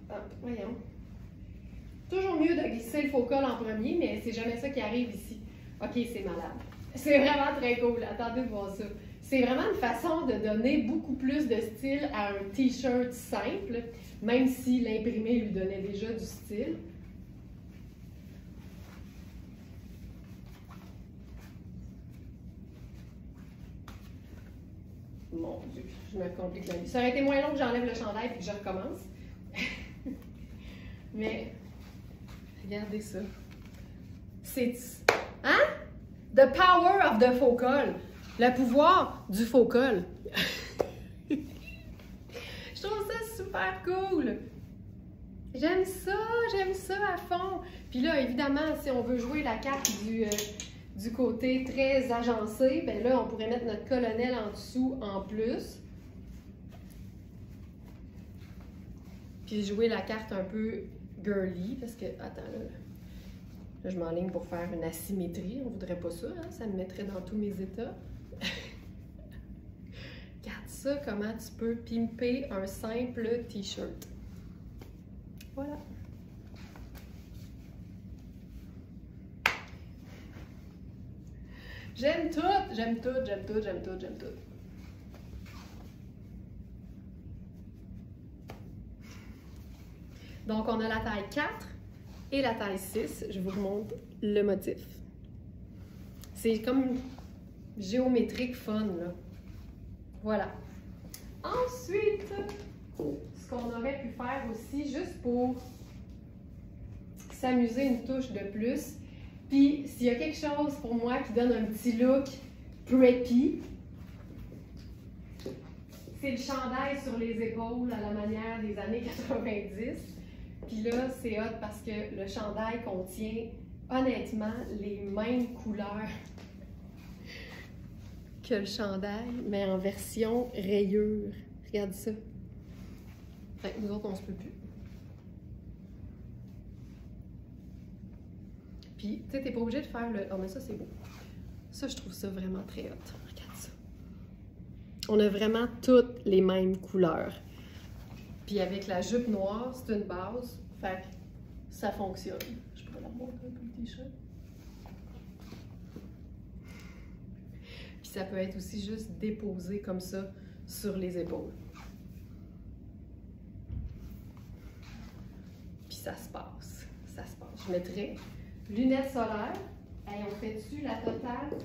Ah, voyons. Toujours mieux de glisser le faux col en premier, mais c'est jamais ça qui arrive ici. OK, c'est malade. C'est vraiment très cool. Attendez de voir ça. C'est vraiment une façon de donner beaucoup plus de style à un t-shirt simple, même si l'imprimé lui donnait déjà du style. Mon Dieu, je me complique la vie. Ça aurait été moins long que j'enlève le chandail et que je recommence. Mais, regardez ça. C'est... Hein? The power of the faux col. Le pouvoir du faux col. Je trouve ça super cool. J'aime ça à fond. Puis là, évidemment, si on veut jouer la carte du côté très agencé, ben là, on pourrait mettre notre colonel en dessous en plus. Puis jouer la carte un peu girly, parce que, attends, là je m'enligne pour faire une asymétrie. On voudrait pas ça, hein? Ça me mettrait dans tous mes états. Regarde ça, comment tu peux pimper un simple t-shirt. Voilà. J'aime tout, j'aime tout, j'aime tout, j'aime tout, j'aime tout. Donc, on a la taille 4 et la taille 6. Je vous remontre le motif. C'est comme géométrique fun, là. Voilà. Ensuite, ce qu'on aurait pu faire aussi, juste pour s'amuser une touche de plus, puis s'il y a quelque chose pour moi qui donne un petit look preppy, c'est le chandail sur les épaules à la manière des années 90. Puis là, c'est hot parce que le chandail contient honnêtement les mêmes couleurs que le chandail, mais en version rayure. Regarde ça. Fait que nous autres, on se peut plus. Puis, tu sais, t'es pas obligé de faire le... Oh, mais ça, c'est beau. Ça, je trouve ça vraiment très hot. Regarde ça. On a vraiment toutes les mêmes couleurs. Puis avec la jupe noire, c'est une base. Fait que ça fonctionne. Je pourrais la montrer un peu le t-shirt. Puis ça peut être aussi juste déposé comme ça sur les épaules. Puis ça se passe. Ça se passe. Je mettrais lunettes solaires. Hey, on fait dessus la totale.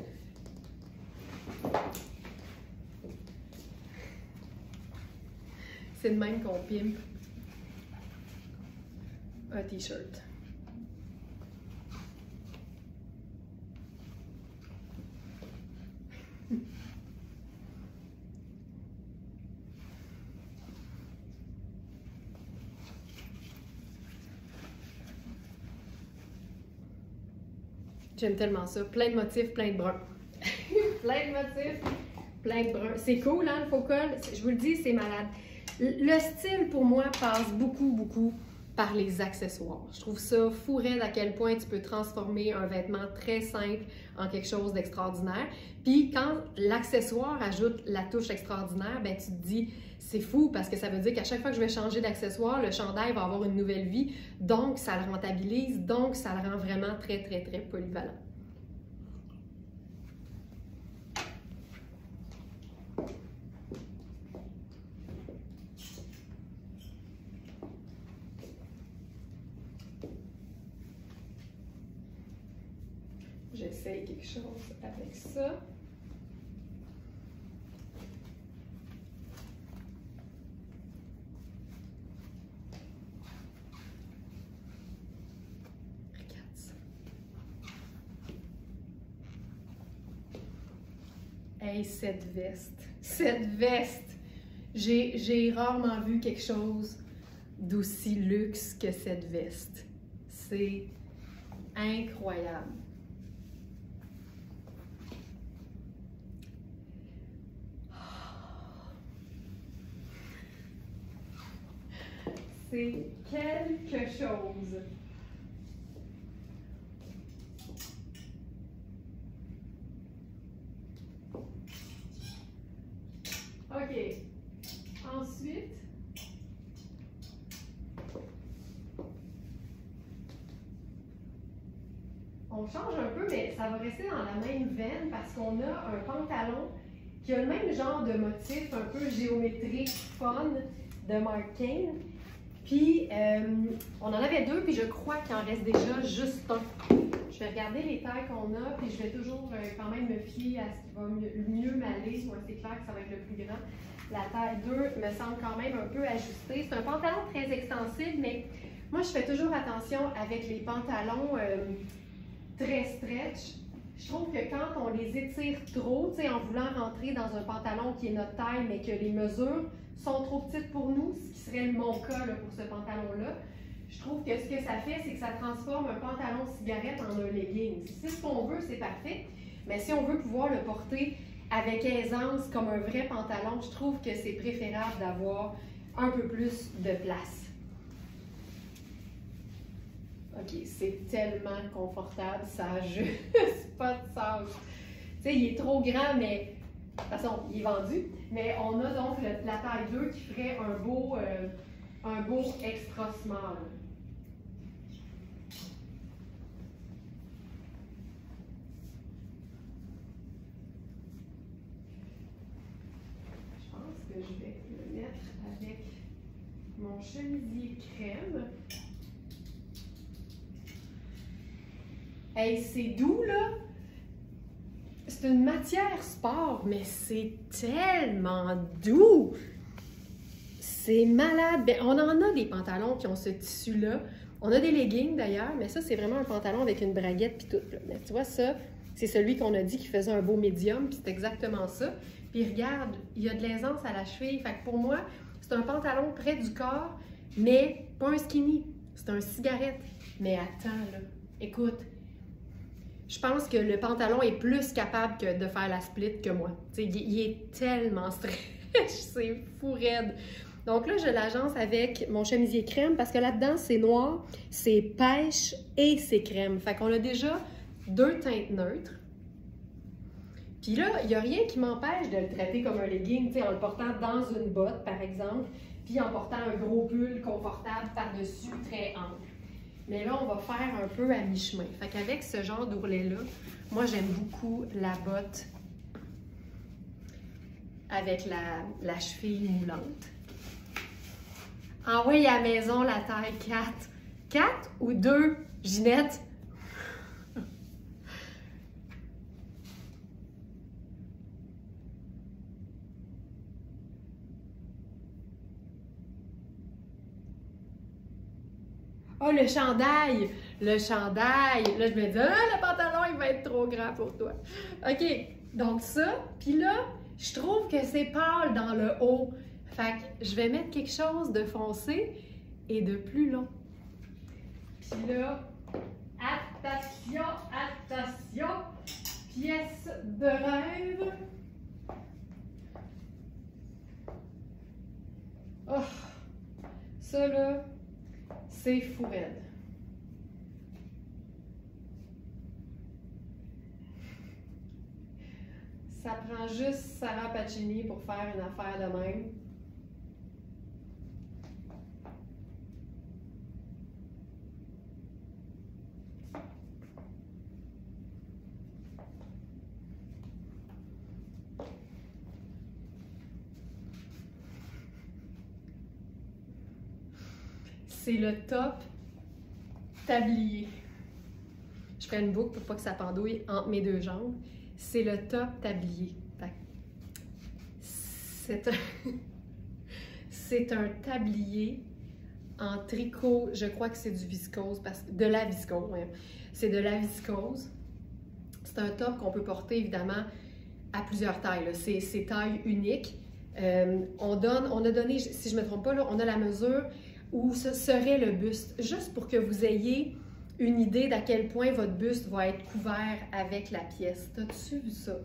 C'est de même qu'on pimpe un t-shirt. J'aime tellement ça. Plein de motifs, plein de bruns. plein de motifs, plein de bruns. C'est cool, hein, le faux col? Je vous le dis, c'est malade. Le style, pour moi, passe beaucoup par les accessoires. Je trouve ça fou raide à quel point tu peux transformer un vêtement très simple en quelque chose d'extraordinaire. Puis quand l'accessoire ajoute la touche extraordinaire, ben tu te dis, c'est fou parce que ça veut dire qu'à chaque fois que je vais changer d'accessoire, le chandail va avoir une nouvelle vie. Donc, ça le rentabilise, donc ça le rend vraiment très polyvalent. J'essaye quelque chose avec ça. Regarde ça. Hey, cette veste, j'ai rarement vu quelque chose d'aussi luxe que cette veste. C'est incroyable. C'est quelque chose. OK. Ensuite, on change un peu, mais ça va rester dans la même veine parce qu'on a un pantalon qui a le même genre de motif, un peu géométrique, fun, de Marc Cain. Puis, on en avait deux, puis je crois qu'il en reste déjà juste un. Je vais regarder les tailles qu'on a, puis je vais toujours quand même me fier à ce qui va mieux m'aller. Moi, c'est clair que ça va être le plus grand. La taille 2 me semble quand même un peu ajustée. C'est un pantalon très extensible, mais moi, je fais toujours attention avec les pantalons très stretch. Je trouve que quand on les étire trop, tu sais, en voulant rentrer dans un pantalon qui est notre taille, mais que les mesures sont trop petites pour nous, ce qui serait mon cas là, pour ce pantalon-là, je trouve que ce que ça fait, c'est que ça transforme un pantalon cigarette en un legging. Si c'est ce qu'on veut, c'est parfait, mais si on veut pouvoir le porter avec aisance comme un vrai pantalon, je trouve que c'est préférable d'avoir un peu plus de place. OK, c'est tellement confortable, ça n'a juste pas de sens. Tu sais, il est trop grand, mais de toute façon, il est vendu. Mais on a donc la taille 2 qui ferait un beau extra small. Je pense que je vais le mettre avec mon chemisier crème. Hey, c'est doux, là! C'est une matière sport, mais c'est tellement doux! C'est malade! Bien, on en a des pantalons qui ont ce tissu-là. On a des leggings, d'ailleurs, mais ça, c'est vraiment un pantalon avec une braguette puis tout. Là. Mais tu vois, ça, c'est celui qu'on a dit qui faisait un beau médium, puis c'est exactement ça. Puis regarde, il y a de l'aisance à la cheville. Fait que pour moi, c'est un pantalon près du corps, mais pas un skinny. C'est un cigarette. Mais attends, là, écoute, je pense que le pantalon est plus capable que de faire la split que moi. Tu sais, il est tellement stretch, c'est fou raide. Donc là, je l'agence avec mon chemisier crème parce que là-dedans, c'est noir, c'est pêche et c'est crème. Fait qu'on a déjà deux teintes neutres. Puis là, il n'y a rien qui m'empêche de le traiter comme un legging, tu sais, en le portant dans une botte, par exemple, puis en portant un gros pull confortable par-dessus, très ample. Mais là, on va faire un peu à mi-chemin. Fait qu'avec ce genre d'ourlet-là, moi, j'aime beaucoup la botte avec la cheville moulante. Envoyez à la maison la taille 4. 4 ou 2, Ginette? Oh, le chandail! Le chandail! Là, je me dis, ah, le pantalon, il va être trop grand pour toi. OK, donc ça. Puis là, je trouve que c'est pâle dans le haut. Fait que je vais mettre quelque chose de foncé et de plus long. Puis là, attention, attention! pièce de rêve. Oh, ça là, c'est fou raide. Ça prend juste Sarah Pacini pour faire une affaire de même. C'est le top tablier. Je ferai une boucle pour pas que ça pendouille entre mes deux jambes. C'est le top tablier. C'est un tablier en tricot. Je crois que c'est du viscose, de la viscose. Ouais. C'est de la viscose. C'est un top qu'on peut porter évidemment à plusieurs tailles. C'est taille unique. On a donné, si je ne me trompe pas, là, on a la mesure où ce serait le buste, juste pour que vous ayez une idée d'à quel point votre buste va être couvert avec la pièce. T'as-tu vu ça?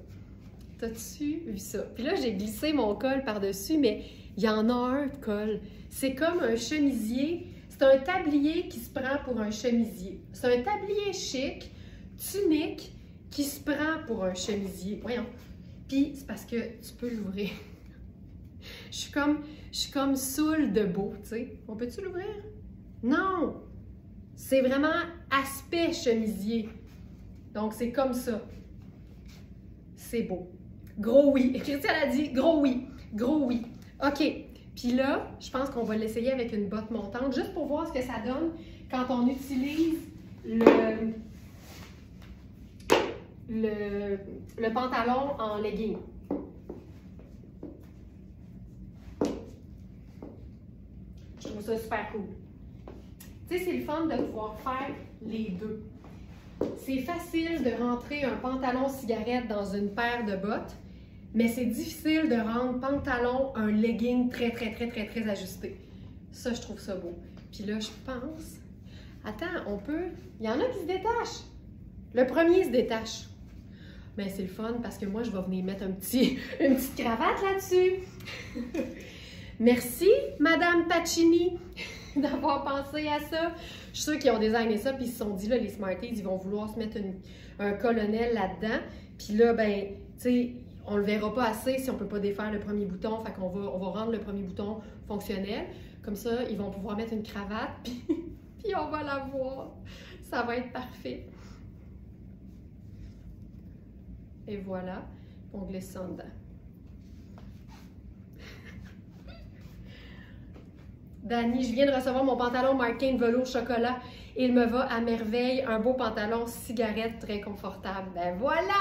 T'as-tu vu ça? Puis là, j'ai glissé mon col par-dessus, mais il y en a un de col. C'est comme un chemisier. C'est un tablier qui se prend pour un chemisier. C'est un tablier chic, tunique, qui se prend pour un chemisier. Voyons. Puis, c'est parce que tu peux l'ouvrir. Je suis comme saoule de beau, tu sais. On peut-tu l'ouvrir? Non! C'est vraiment aspect chemisier. Donc, c'est comme ça. C'est beau. Gros oui. Christiane a dit gros oui. Gros oui. OK. Puis là, je pense qu'on va l'essayer avec une botte montante, juste pour voir ce que ça donne quand on utilise le pantalon en legging. Je trouve ça super cool. Tu sais, c'est le fun de pouvoir faire les deux. C'est facile de rentrer un pantalon cigarette dans une paire de bottes, mais c'est difficile de rendre pantalon un legging très ajusté. Ça, je trouve ça beau. Puis là, je pense... Attends, on peut... Il y en a qui se détachent. Le premier se détache. Mais c'est le fun parce que moi, je vais venir mettre une petite cravate là-dessus. Merci, Madame Pacini, d'avoir pensé à ça. Je suis sûre qu'ils ont designé ça, puis ils se sont dit, là, les Smarties, ils vont vouloir se mettre un colonel là-dedans. Puis là, ben, tu sais, on le verra pas assez si on peut pas défaire le premier bouton. Fait qu'on va rendre le premier bouton fonctionnel. Comme ça, ils vont pouvoir mettre une cravate, puis on va la voir. Ça va être parfait. Et voilà, on glisse ça dedans. Dani, je viens de recevoir mon pantalon Marquin de velours chocolat. Il me va à merveille. Un beau pantalon cigarette très confortable. Ben voilà!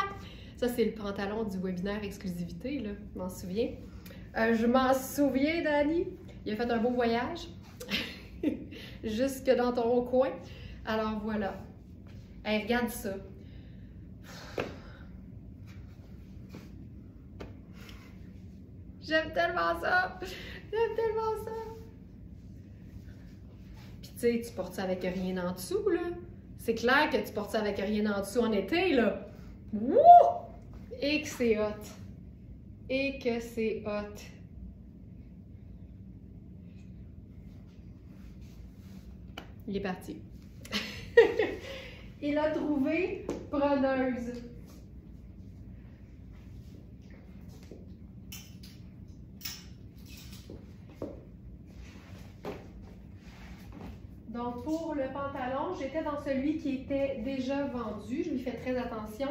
Ça, c'est le pantalon du webinaire exclusivité, là. Je m'en souviens. Je m'en souviens, Dani. Il a fait un beau voyage. Jusque dans ton coin. Alors, voilà. Hey, regarde ça. J'aime tellement ça! J'aime tellement ça! Puis tu sais, tu portes ça avec rien en dessous, là. C'est clair que tu portes ça avec rien en dessous en été, là. Wouh! Et que c'est hot! Et que c'est hot! Il est parti. Il a trouvé preneuse. Donc, pour le pantalon, j'étais dans celui qui était déjà vendu. Je lui fais très attention.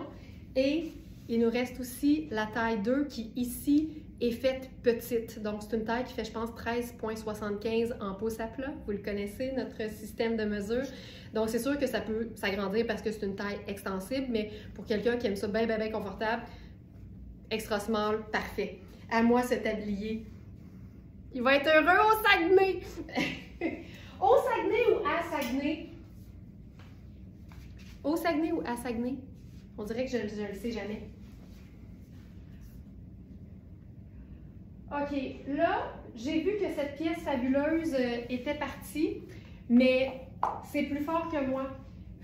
Et il nous reste aussi la taille 2 qui, ici, est faite petite. Donc, c'est une taille qui fait, je pense, 13,75 en pouces à plat. Vous le connaissez, notre système de mesure. Donc, c'est sûr que ça peut s'agrandir parce que c'est une taille extensible, mais pour quelqu'un qui aime ça bien confortable, extra small, parfait. À moi, ce tablier. Il va être heureux au Saguenay! Au Saguenay ou à Saguenay? Au Saguenay ou à Saguenay? On dirait que je ne le sais jamais. OK, là, j'ai vu que cette pièce fabuleuse était partie, mais c'est plus fort que moi.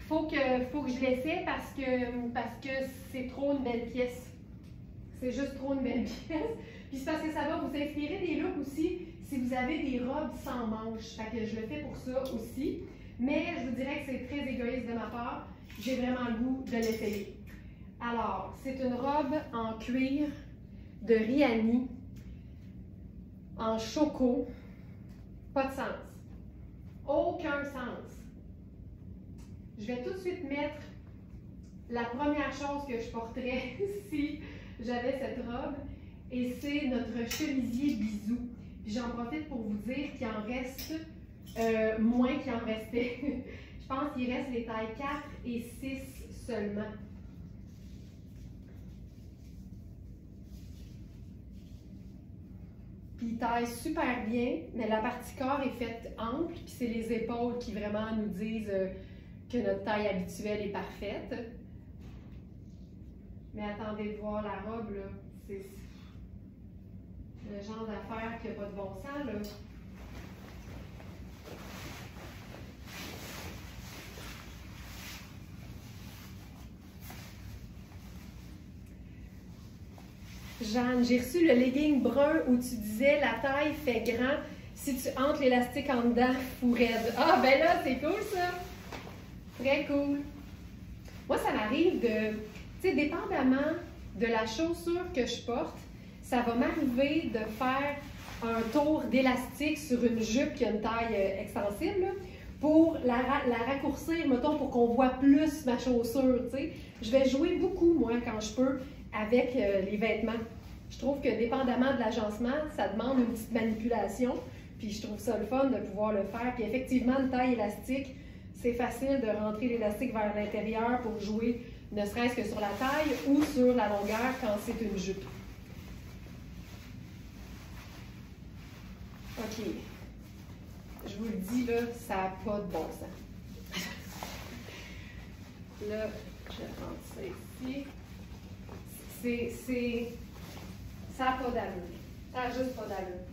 faut que je l'essaie parce que c'est trop une belle pièce. C'est juste trop une belle pièce. Puis c'est parce que ça va vous inspirer des looks aussi si vous avez des robes sans manches. Fait que je le fais pour ça aussi. Mais je vous dirais que c'est très égoïste de ma part. J'ai vraiment le goût de l'essayer. Alors, c'est une robe en cuir de Rihanni, en choco. Pas de sens. Aucun sens. Je vais tout de suite mettre la première chose que je porterais si j'avais cette robe. Et c'est notre chemisier bisou. Puis j'en profite pour vous dire qu'il en reste moins qu'il en restait. Je pense qu'il reste les tailles 4 et 6 seulement. Puis il taille super bien, mais la partie corps est faite ample, puis c'est les épaules qui vraiment nous disent que notre taille habituelle est parfaite. Mais attendez de voir la robe, là. C'est le genre d'affaire qui n'a pas de bon sens, là. Jeanne, j'ai reçu le legging brun où tu disais la taille fait grand si tu entres l'élastique en dedans, fou raide. Ah, ben là, c'est cool ça! Très cool. Moi, ça m'arrive de, tu sais, dépendamment de la chaussure que je porte, ça va m'arriver de faire un tour d'élastique sur une jupe qui a une taille extensible pour la raccourcir, mettons, pour qu'on voit plus ma chaussure, tu sais. Je vais jouer beaucoup, moi, quand je peux, avec les vêtements. Je trouve que dépendamment de l'agencement, ça demande une petite manipulation, puis je trouve ça le fun de pouvoir le faire. Puis effectivement, une taille élastique, c'est facile de rentrer l'élastique vers l'intérieur pour jouer, ne serait-ce que sur la taille ou sur la longueur quand c'est une jupe. OK. Je vous le dis, là, ça n'a pas de bon sens. Là, je vais prendre ça ici. Ça n'a pas d'allure. Ça n'a juste pas d'allure.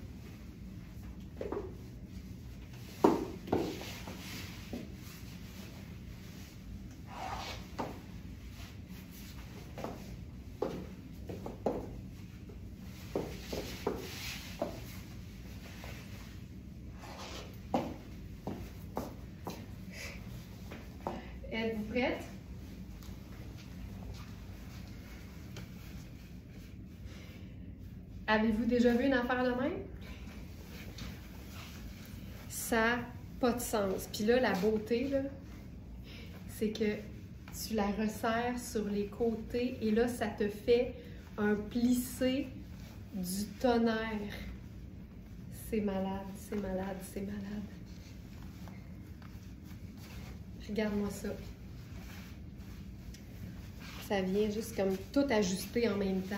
Êtes-vous prête? Avez-vous déjà vu une affaire de même? Ça n'a pas de sens. Puis là, la beauté, là, c'est que tu la resserres sur les côtés et là, ça te fait un plissé du tonnerre. C'est malade, c'est malade, c'est malade. Regarde-moi ça. Ça vient juste comme tout ajusté en même temps.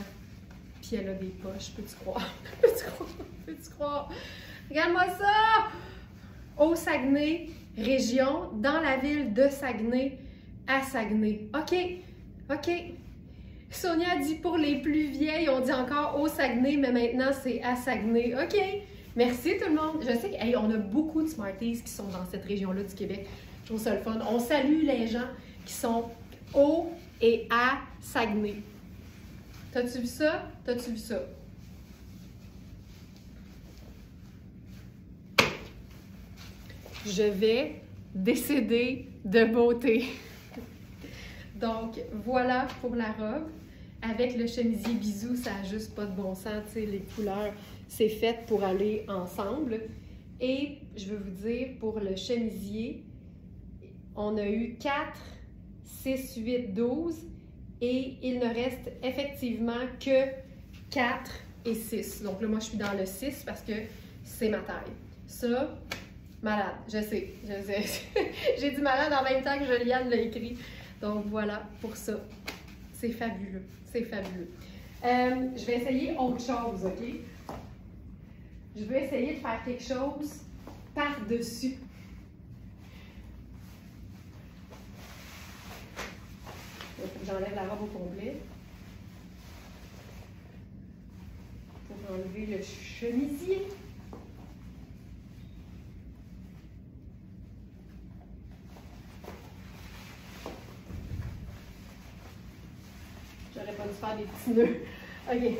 Puis elle a des poches, peux-tu croire? Peux-tu croire? Peux-tu croire? Regarde-moi ça! Au Saguenay, région, dans la ville de Saguenay, à Saguenay. OK, OK. Sonia dit pour les plus vieilles, on dit encore au Saguenay, mais maintenant c'est à Saguenay. OK, merci tout le monde. Je sais qu'on a beaucoup de Smarties qui sont dans cette région-là du Québec. Je trouve ça le fun. On salue les gens qui sont au et à Saguenay. T'as-tu vu ça? T'as-tu vu ça? Je vais décéder de beauté. Donc, voilà pour la robe. Avec le chemisier bisou, ça n'a juste pas de bon sens. Tu sais, les couleurs, c'est fait pour aller ensemble. Et je veux vous dire, pour le chemisier, on a eu 4, 6, 8, 12. Et il ne reste effectivement que 4 et 6. Donc là, moi, je suis dans le 6 parce que c'est ma taille. Ça, malade, je sais. J'ai dit malade en même temps que Juliane l'a écrit. Donc voilà, pour ça. C'est fabuleux, c'est fabuleux. Je vais essayer autre chose, OK? Je vais essayer de faire quelque chose par-dessus. J'enlève la robe au complet pour enlever le chemisier. faire des petits nœuds. OK.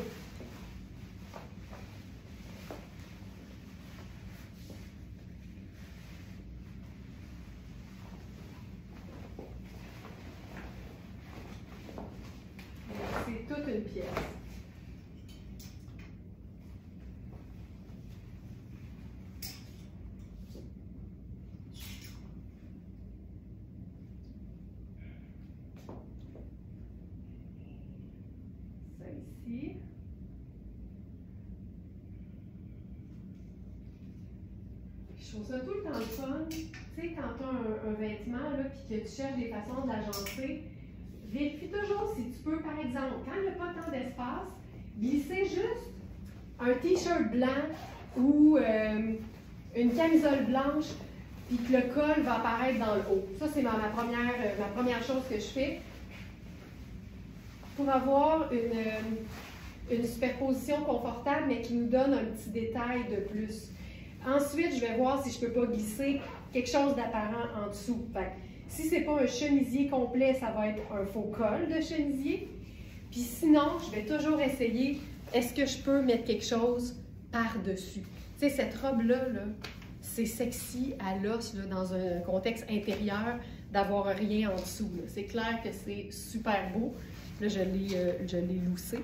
C'est toute une pièce. Ça ici. Je trouve ça tout le temps le fun. Tu sais, quand tu as un vêtement puis que tu cherches des façons de l'agencer, vérifie toujours si tu peux, par exemple, quand il n'y a pas tant d'espace, glisser juste un t-shirt blanc ou une camisole blanche, puis que le col va apparaître dans le haut. Ça, c'est ma première chose que je fais pour avoir une superposition confortable, mais qui nous donne un petit détail de plus. Ensuite, je vais voir si je ne peux pas glisser quelque chose d'apparent en dessous. Fait, si ce n'est pas un chemisier complet, ça va être un faux col de chemisier. Puis sinon, je vais toujours essayer, est-ce que je peux mettre quelque chose par-dessus? Tu sais, cette robe-là, c'est sexy à l'os dans un contexte intérieur d'avoir rien en dessous. C'est clair que c'est super beau. Là, je l'ai loussé.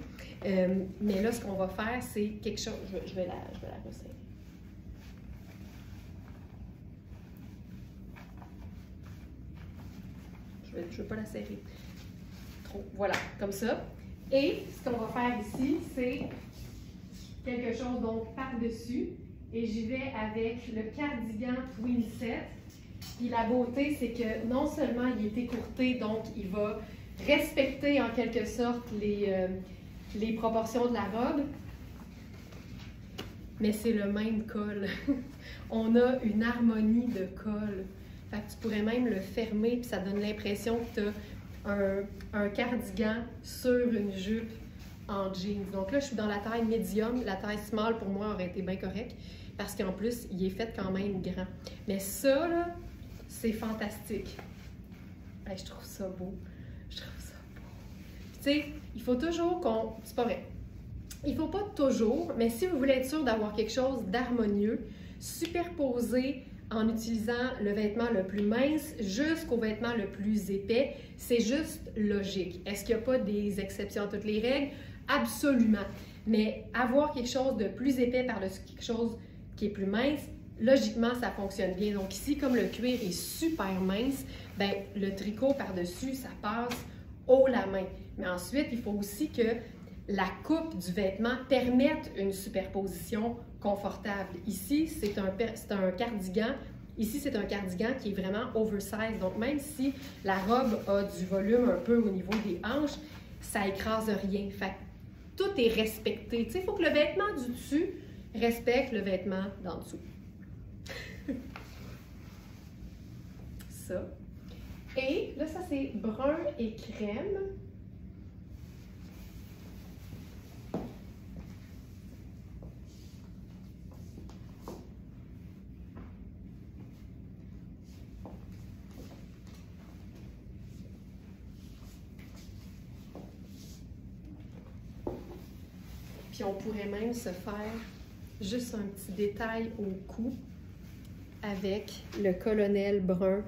Mais là, ce qu'on va faire, c'est quelque chose... Je vais la resserrer. Je ne veux pas la serrer trop. Voilà, comme ça. Et ce qu'on va faire ici, c'est quelque chose donc par-dessus. Et j'y vais avec le cardigan Twin Set. Puis la beauté, c'est que non seulement il est écourté, donc il va respecter en quelque sorte les proportions de la robe, mais c'est le même col. On a une harmonie de col. Fait que tu pourrais même le fermer, puis ça donne l'impression que tu as un cardigan sur une jupe en jeans. Donc là, je suis dans la taille médium. La taille small, pour moi, aurait été bien correcte, parce qu'en plus, il est fait quand même grand. Mais ça, là, c'est fantastique. Hey, je trouve ça beau. Je trouve ça beau. Tu sais, il faut toujours qu'on... C'est pas vrai. Il faut pas toujours, mais si vous voulez être sûr d'avoir quelque chose d'harmonieux, superposer en utilisant le vêtement le plus mince jusqu'au vêtement le plus épais, c'est juste logique. Est-ce qu'il n'y a pas des exceptions à toutes les règles? Absolument. Mais avoir quelque chose de plus épais par-dessus quelque chose qui est plus mince, logiquement, ça fonctionne bien. Donc ici, comme le cuir est super mince, ben, le tricot par-dessus, ça passe haut la main. Mais ensuite, il faut aussi que la coupe du vêtement permette une superposition confortable. Ici, c'est un cardigan. Ici, c'est un cardigan qui est vraiment oversize. Donc, même si la robe a du volume un peu au niveau des hanches, ça écrase rien. Fait que tout est respecté. Tu sais, il faut que le vêtement du dessus respecte le vêtement d'en dessous. Ça. Et là, ça, c'est brun et crème. Puis on pourrait même se faire juste un petit détail au cou avec le colonel brun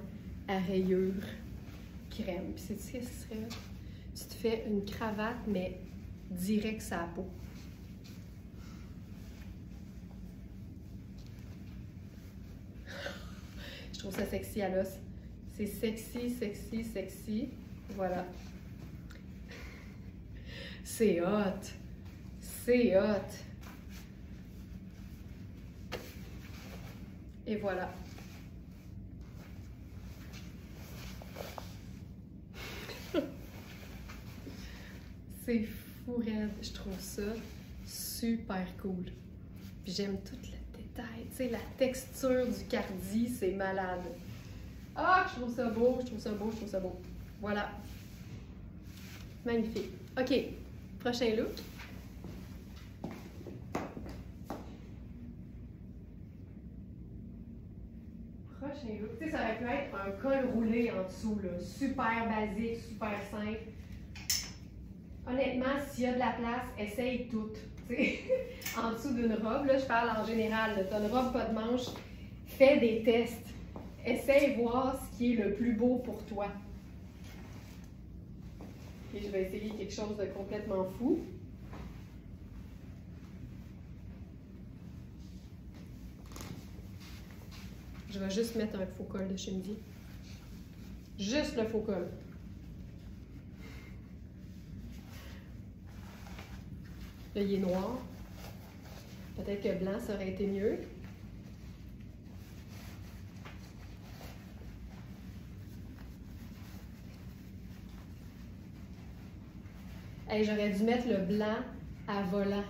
à rayures crème. Puis c'est ce que ce serait? Tu te fais une cravate, mais direct sur la peau. Je trouve ça sexy à l'os. C'est sexy, sexy, sexy. Voilà. C'est hot. C'est hot. Et voilà. C'est fou raide. Je trouve ça super cool. Puis j'aime tout le détail. Tu sais, la texture du cardi, c'est malade. Ah, je trouve ça beau, je trouve ça beau, je trouve ça beau. Voilà. Magnifique. OK. Prochain look. Prochain look. Tu sais, ça aurait pu être un col roulé en dessous, là. Super basique, super simple. honnêtement, s'il y a de la place, essaye tout. En dessous d'une robe, là, je parle en général, tu as une robe pas de manche, fais des tests. Essaye voir ce qui est le plus beau pour toi. Et je vais essayer quelque chose de complètement fou. Je vais juste mettre un faux col de chemisier. Juste le faux col. Là, il est noir. Peut-être que blanc, ça aurait été mieux. Hey, j'aurais dû mettre le blanc à volant.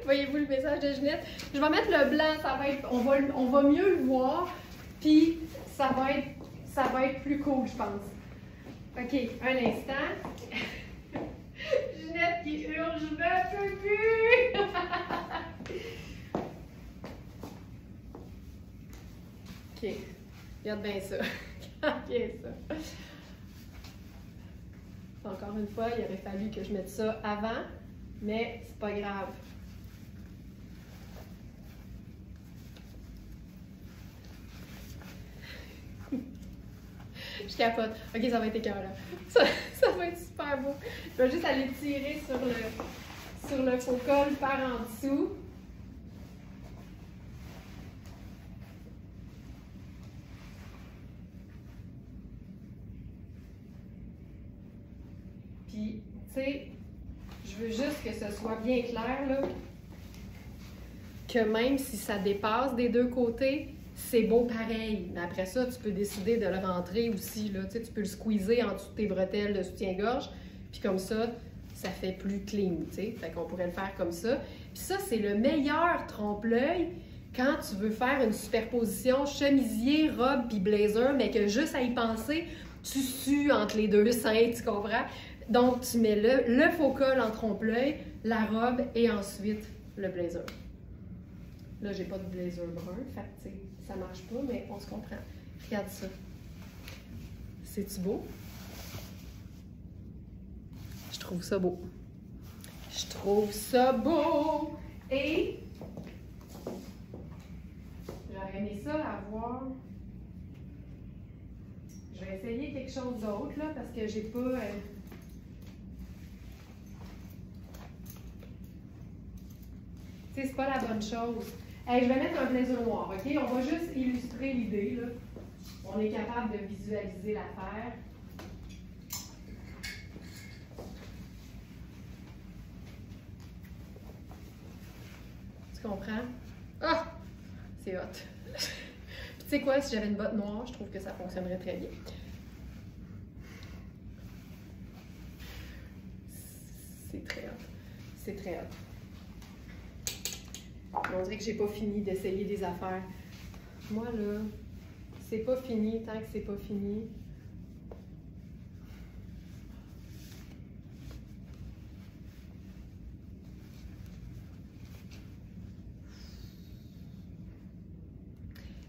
Voyez-vous le message de Ginette? Je vais mettre le blanc, ça va être, on va mieux le voir, puis ça va être plus cool, je pense. OK, un instant. Ginette qui hurle, je ne peux plus! OK, regarde bien ça. Regarde bien ça. Encore une fois, il aurait fallu que je mette ça avant, mais c'est pas grave. Je capote. OK, ça va être écœurant. Ça va être super beau. Je vais juste aller tirer sur le faux col par en dessous. Puis, tu sais, je veux juste que ce soit bien clair, là, que même si ça dépasse des deux côtés, c'est beau pareil. Mais après ça, tu peux décider de le rentrer aussi, là. Tu sais, tu peux le squeezer en dessous de tes bretelles de soutien-gorge, puis comme ça, ça fait plus clean, tu sais. Fait qu'on pourrait le faire comme ça. Puis ça, c'est le meilleur trompe-l'œil quand tu veux faire une superposition chemisier, robe puis blazer, mais que juste à y penser, tu sues entre les deux seins, tu comprends? Donc, tu mets le faux col en trompe-l'œil, la robe et ensuite le blazer. Là, j'ai pas de blazer brun, fait que, tu sais, ça marche pas, mais on se comprend. Regarde ça. C'est-tu beau? Je trouve ça beau. Je trouve ça beau! Et j'aurais aimé ça avoir... Je vais essayer quelque chose d'autre, là, parce que j'ai pas... Tu sais, c'est pas la bonne chose. Hey, je vais mettre un blazer noir, OK? On va juste illustrer l'idée, là. On est capable de visualiser l'affaire. Tu comprends? Ah! C'est hot. Puis tu sais quoi, si j'avais une botte noire, je trouve que ça fonctionnerait très bien. C'est très hot. C'est très hot. On dirait que j'ai pas fini d'essayer des affaires. Moi, là, c'est pas fini tant que c'est pas fini.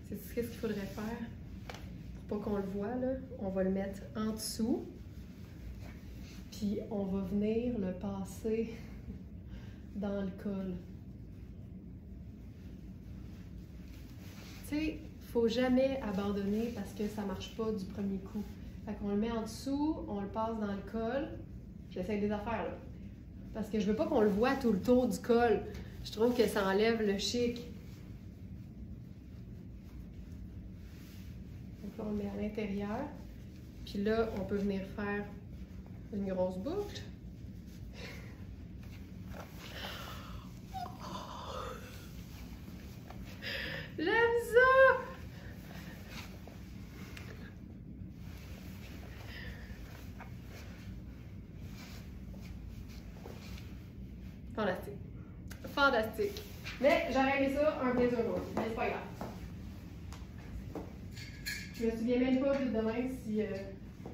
C'est qu'est-ce qu'il faudrait faire? Pour pas qu'on le voit, là, on va le mettre en dessous. Puis on va venir le passer dans le col. Tu sais, il ne faut jamais abandonner parce que ça ne marche pas du premier coup. Fait qu'on le met en dessous, on le passe dans le col. J'essaie des affaires, là. Parce que je veux pas qu'on le voit tout le tour du col. Je trouve que ça enlève le chic. Donc là, on le met à l'intérieur. Puis là, on peut venir faire une grosse boucle. J'aime ça! Fantastique. Fantastique. Mais j'aurais aimé ça un blazer noir. Mais c'est pas grave. Je me souviens même pas de demain si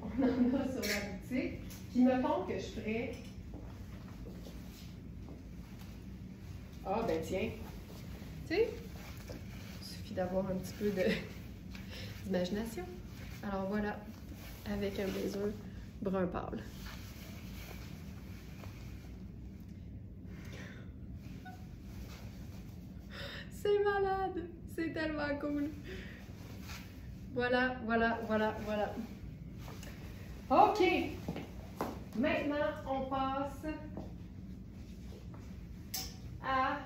on en a sur la boutique. Puis mettons que je ferais... Ah ben tiens. Tu sais, il suffit d'avoir un petit peu d'imagination. Alors voilà, avec un blazer brun pâle. C'est malade! C'est tellement cool! Voilà, voilà, voilà, voilà. OK! Maintenant, on passe à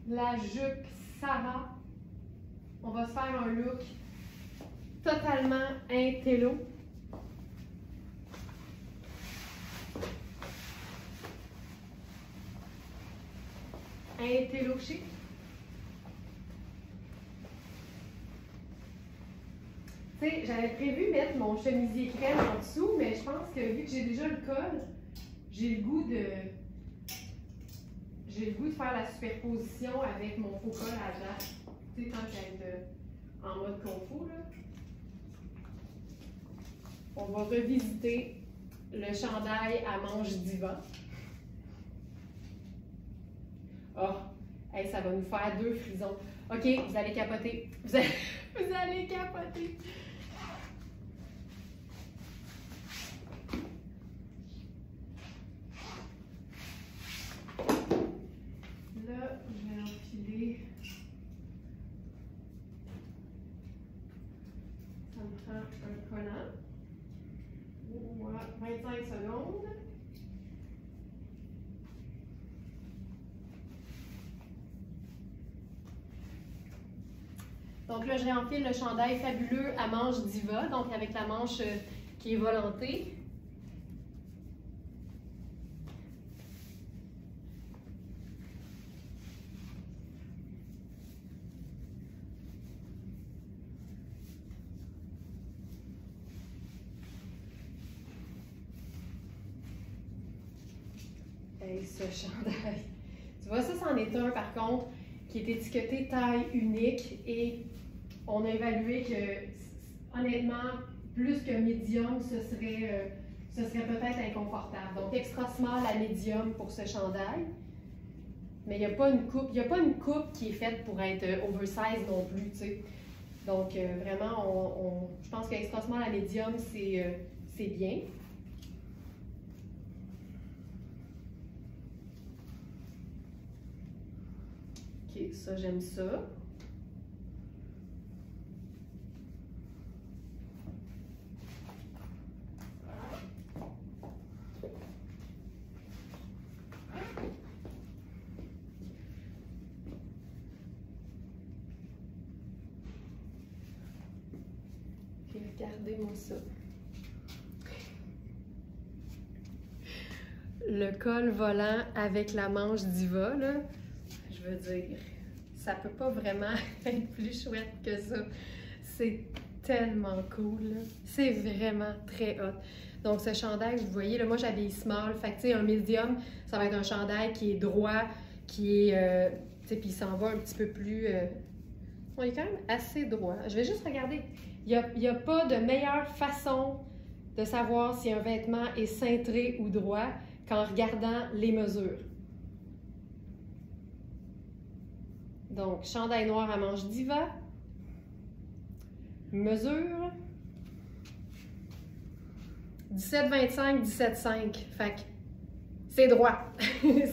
la jupe Sarah. On va se faire un look totalement intello. Intello chic. Tu sais, j'avais prévu mettre mon chemisier crème en dessous, mais je pense que vu que j'ai déjà le col, j'ai le goût de faire la superposition avec mon faux col à Jacques. Tu sais, tant qu'à être en mode confo, là. On va revisiter le chandail à manches diva. Oh, hey, ça va nous faire 2 frisons. OK, vous allez capoter. Vous allez capoter. Là, je vais enfiler. Ça me prend un collant. Voilà, 25 secondes. Donc là, je réenfile le chandail fabuleux à manche diva, donc avec la manche qui est volantée. Hey, ce chandail. Tu vois, ça, c'en est un par contre qui est étiqueté taille unique et on a évalué que, honnêtement, plus que médium, ce serait peut-être inconfortable. Donc, extra small à médium pour ce chandail. Mais il n'y a pas une coupe qui est faite pour être oversize non plus, tu sais. Donc, vraiment, je pense que extra small à médium, c'est bien. OK, ça, j'aime ça. OK, regardez-moi ça. Le col volant avec la manche diva, là. Je veux dire, ça peut pas vraiment être plus chouette que ça. C'est tellement cool, c'est vraiment très hot. Donc ce chandail, vous voyez, là, moi j'habille small, fait que tu sais, un medium, ça va être un chandail qui est droit, qui est, tu sais, puis il s'en va un petit peu plus, on est quand même assez droit. Je vais juste regarder, il n'y a pas de meilleure façon de savoir si un vêtement est cintré ou droit qu'en regardant les mesures. Donc, chandail noir à manche diva, mesure 17,25, 17,5. Fait que c'est droit.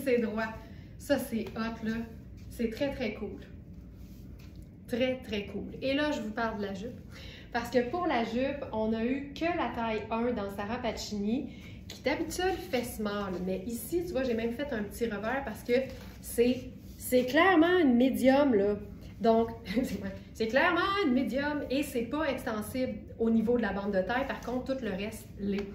C'est droit. Ça, c'est hot, là. C'est très, très cool. Très, très cool. Et là, je vous parle de la jupe. Parce que pour la jupe, on n'a eu que la taille 1 dans Sarah Pacini, qui d'habitude fait small. Mais ici, tu vois, j'ai même fait un petit revers parce que c'est clairement une médium, là. Donc, c'est clairement une médium et c'est pas extensible au niveau de la bande de taille. Par contre, tout le reste l'est.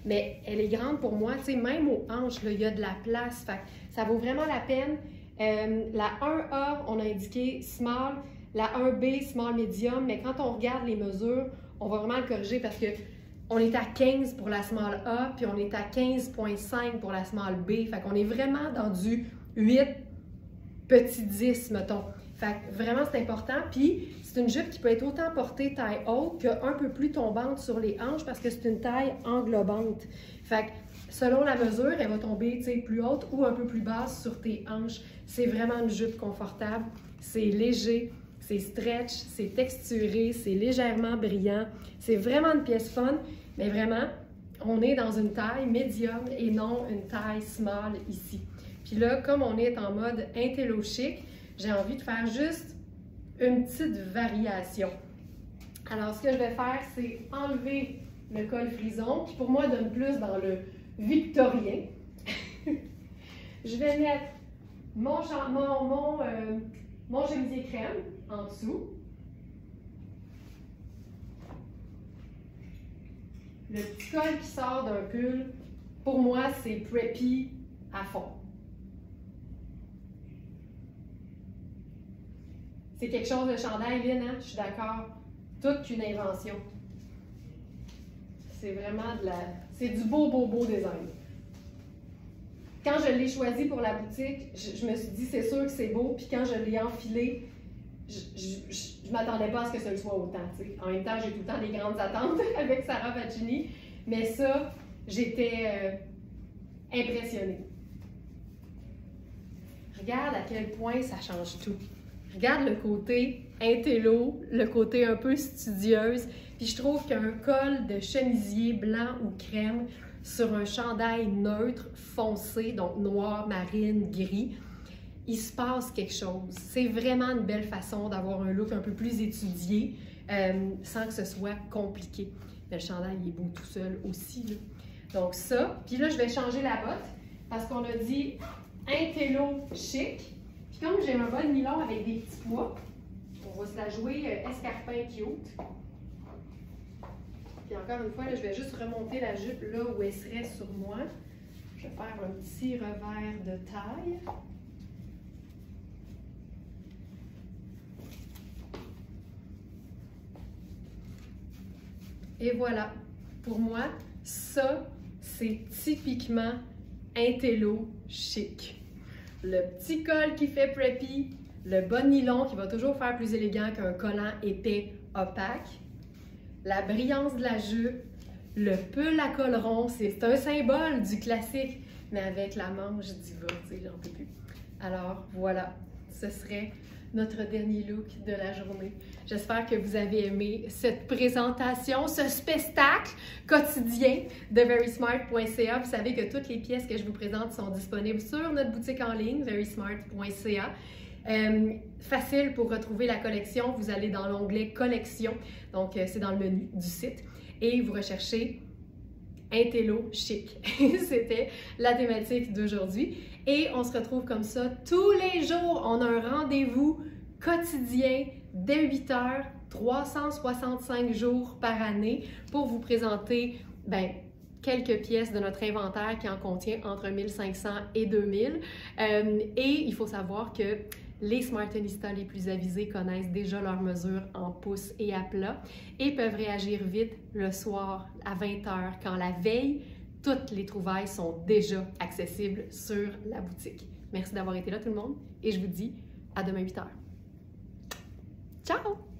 Mais elle est grande pour moi, tu sais, même aux hanches, là, il y a de la place. Fait que ça vaut vraiment la peine. La 1A, on a indiqué small. La 1B, small, medium. Mais quand on regarde les mesures, on va vraiment le corriger parce que on est à 15 pour la small A, puis on est à 15,5 pour la small B. Fait qu'on est vraiment dans du 8, petit 10, mettons. Fait que vraiment, c'est important. Puis, c'est une jupe qui peut être autant portée taille haute qu'un peu plus tombante sur les hanches parce que c'est une taille englobante. Fait que Selon la mesure, elle va tomber plus haute ou un peu plus basse sur tes hanches. C'est vraiment une jupe confortable. C'est léger, c'est stretch, c'est texturé, c'est légèrement brillant. C'est vraiment une pièce fun, mais vraiment, on est dans une taille médium et non une taille small ici. Puis là, comme on est en mode intello chic, j'ai envie de faire juste une petite variation. Alors, ce que je vais faire, c'est enlever le col frison, qui pour moi donne plus dans le victorien. Je vais mettre mon chemisier crème en dessous. Le petit col qui sort d'un pull, pour moi, c'est preppy à fond. C'est quelque chose de chandail, Lynn, hein? Je suis d'accord. Toute une invention. C'est vraiment c'est du beau design. Quand je l'ai choisi pour la boutique, je me suis dit, c'est sûr que c'est beau. Puis quand je l'ai enfilé, je ne m'attendais pas à ce que ce soit autant. T'sais. En même temps, j'ai tout le temps des grandes attentes avec Sarah Faccini. Mais ça, j'étais impressionnée. Regarde à quel point ça change tout. Regarde le côté intello, le côté un peu studieuse. Puis je trouve qu'un col de chemisier blanc ou crème sur un chandail neutre, foncé, donc noir, marine, gris, il se passe quelque chose. C'est vraiment une belle façon d'avoir un look un peu plus étudié sans que ce soit compliqué. Mais le chandail, il est beau tout seul aussi. Là. Donc ça, puis là, je vais changer la botte parce qu'on a dit intello chic. Puis comme j'ai un bon nylon avec des petits pois, on va se la jouer escarpin cute. Puis encore une fois, là, je vais juste remonter la jupe là où elle serait sur moi. Je vais faire un petit revers de taille. Et voilà, pour moi, ça, c'est typiquement intello chic. Le petit col qui fait preppy, le bon nylon qui va toujours faire plus élégant qu'un collant épais opaque, la brillance de la jupe, le pull à col rond, c'est un symbole du classique, mais avec la manche diva, tu sais, j'en peux plus. Alors voilà, ce serait notre dernier look de la journée. J'espère que vous avez aimé cette présentation, ce spectacle quotidien de verysmart.ca. Vous savez que toutes les pièces que je vous présente sont disponibles sur notre boutique en ligne, verysmart.ca. Facile pour retrouver la collection, vous allez dans l'onglet collection, donc c'est dans le menu du site, et vous recherchez intello chic. C'était la thématique d'aujourd'hui. Et on se retrouve comme ça tous les jours. On a un rendez-vous quotidien dès 8 h, 365 jours par année pour vous présenter quelques pièces de notre inventaire qui en contient entre 1500 et 2000. Et il faut savoir que les Smartenistas les plus avisés connaissent déjà leurs mesures en pouces et à plat et peuvent réagir vite le soir à 20 h quand la veille, toutes les trouvailles sont déjà accessibles sur la boutique. Merci d'avoir été là tout le monde et je vous dis à demain 8 h. Ciao!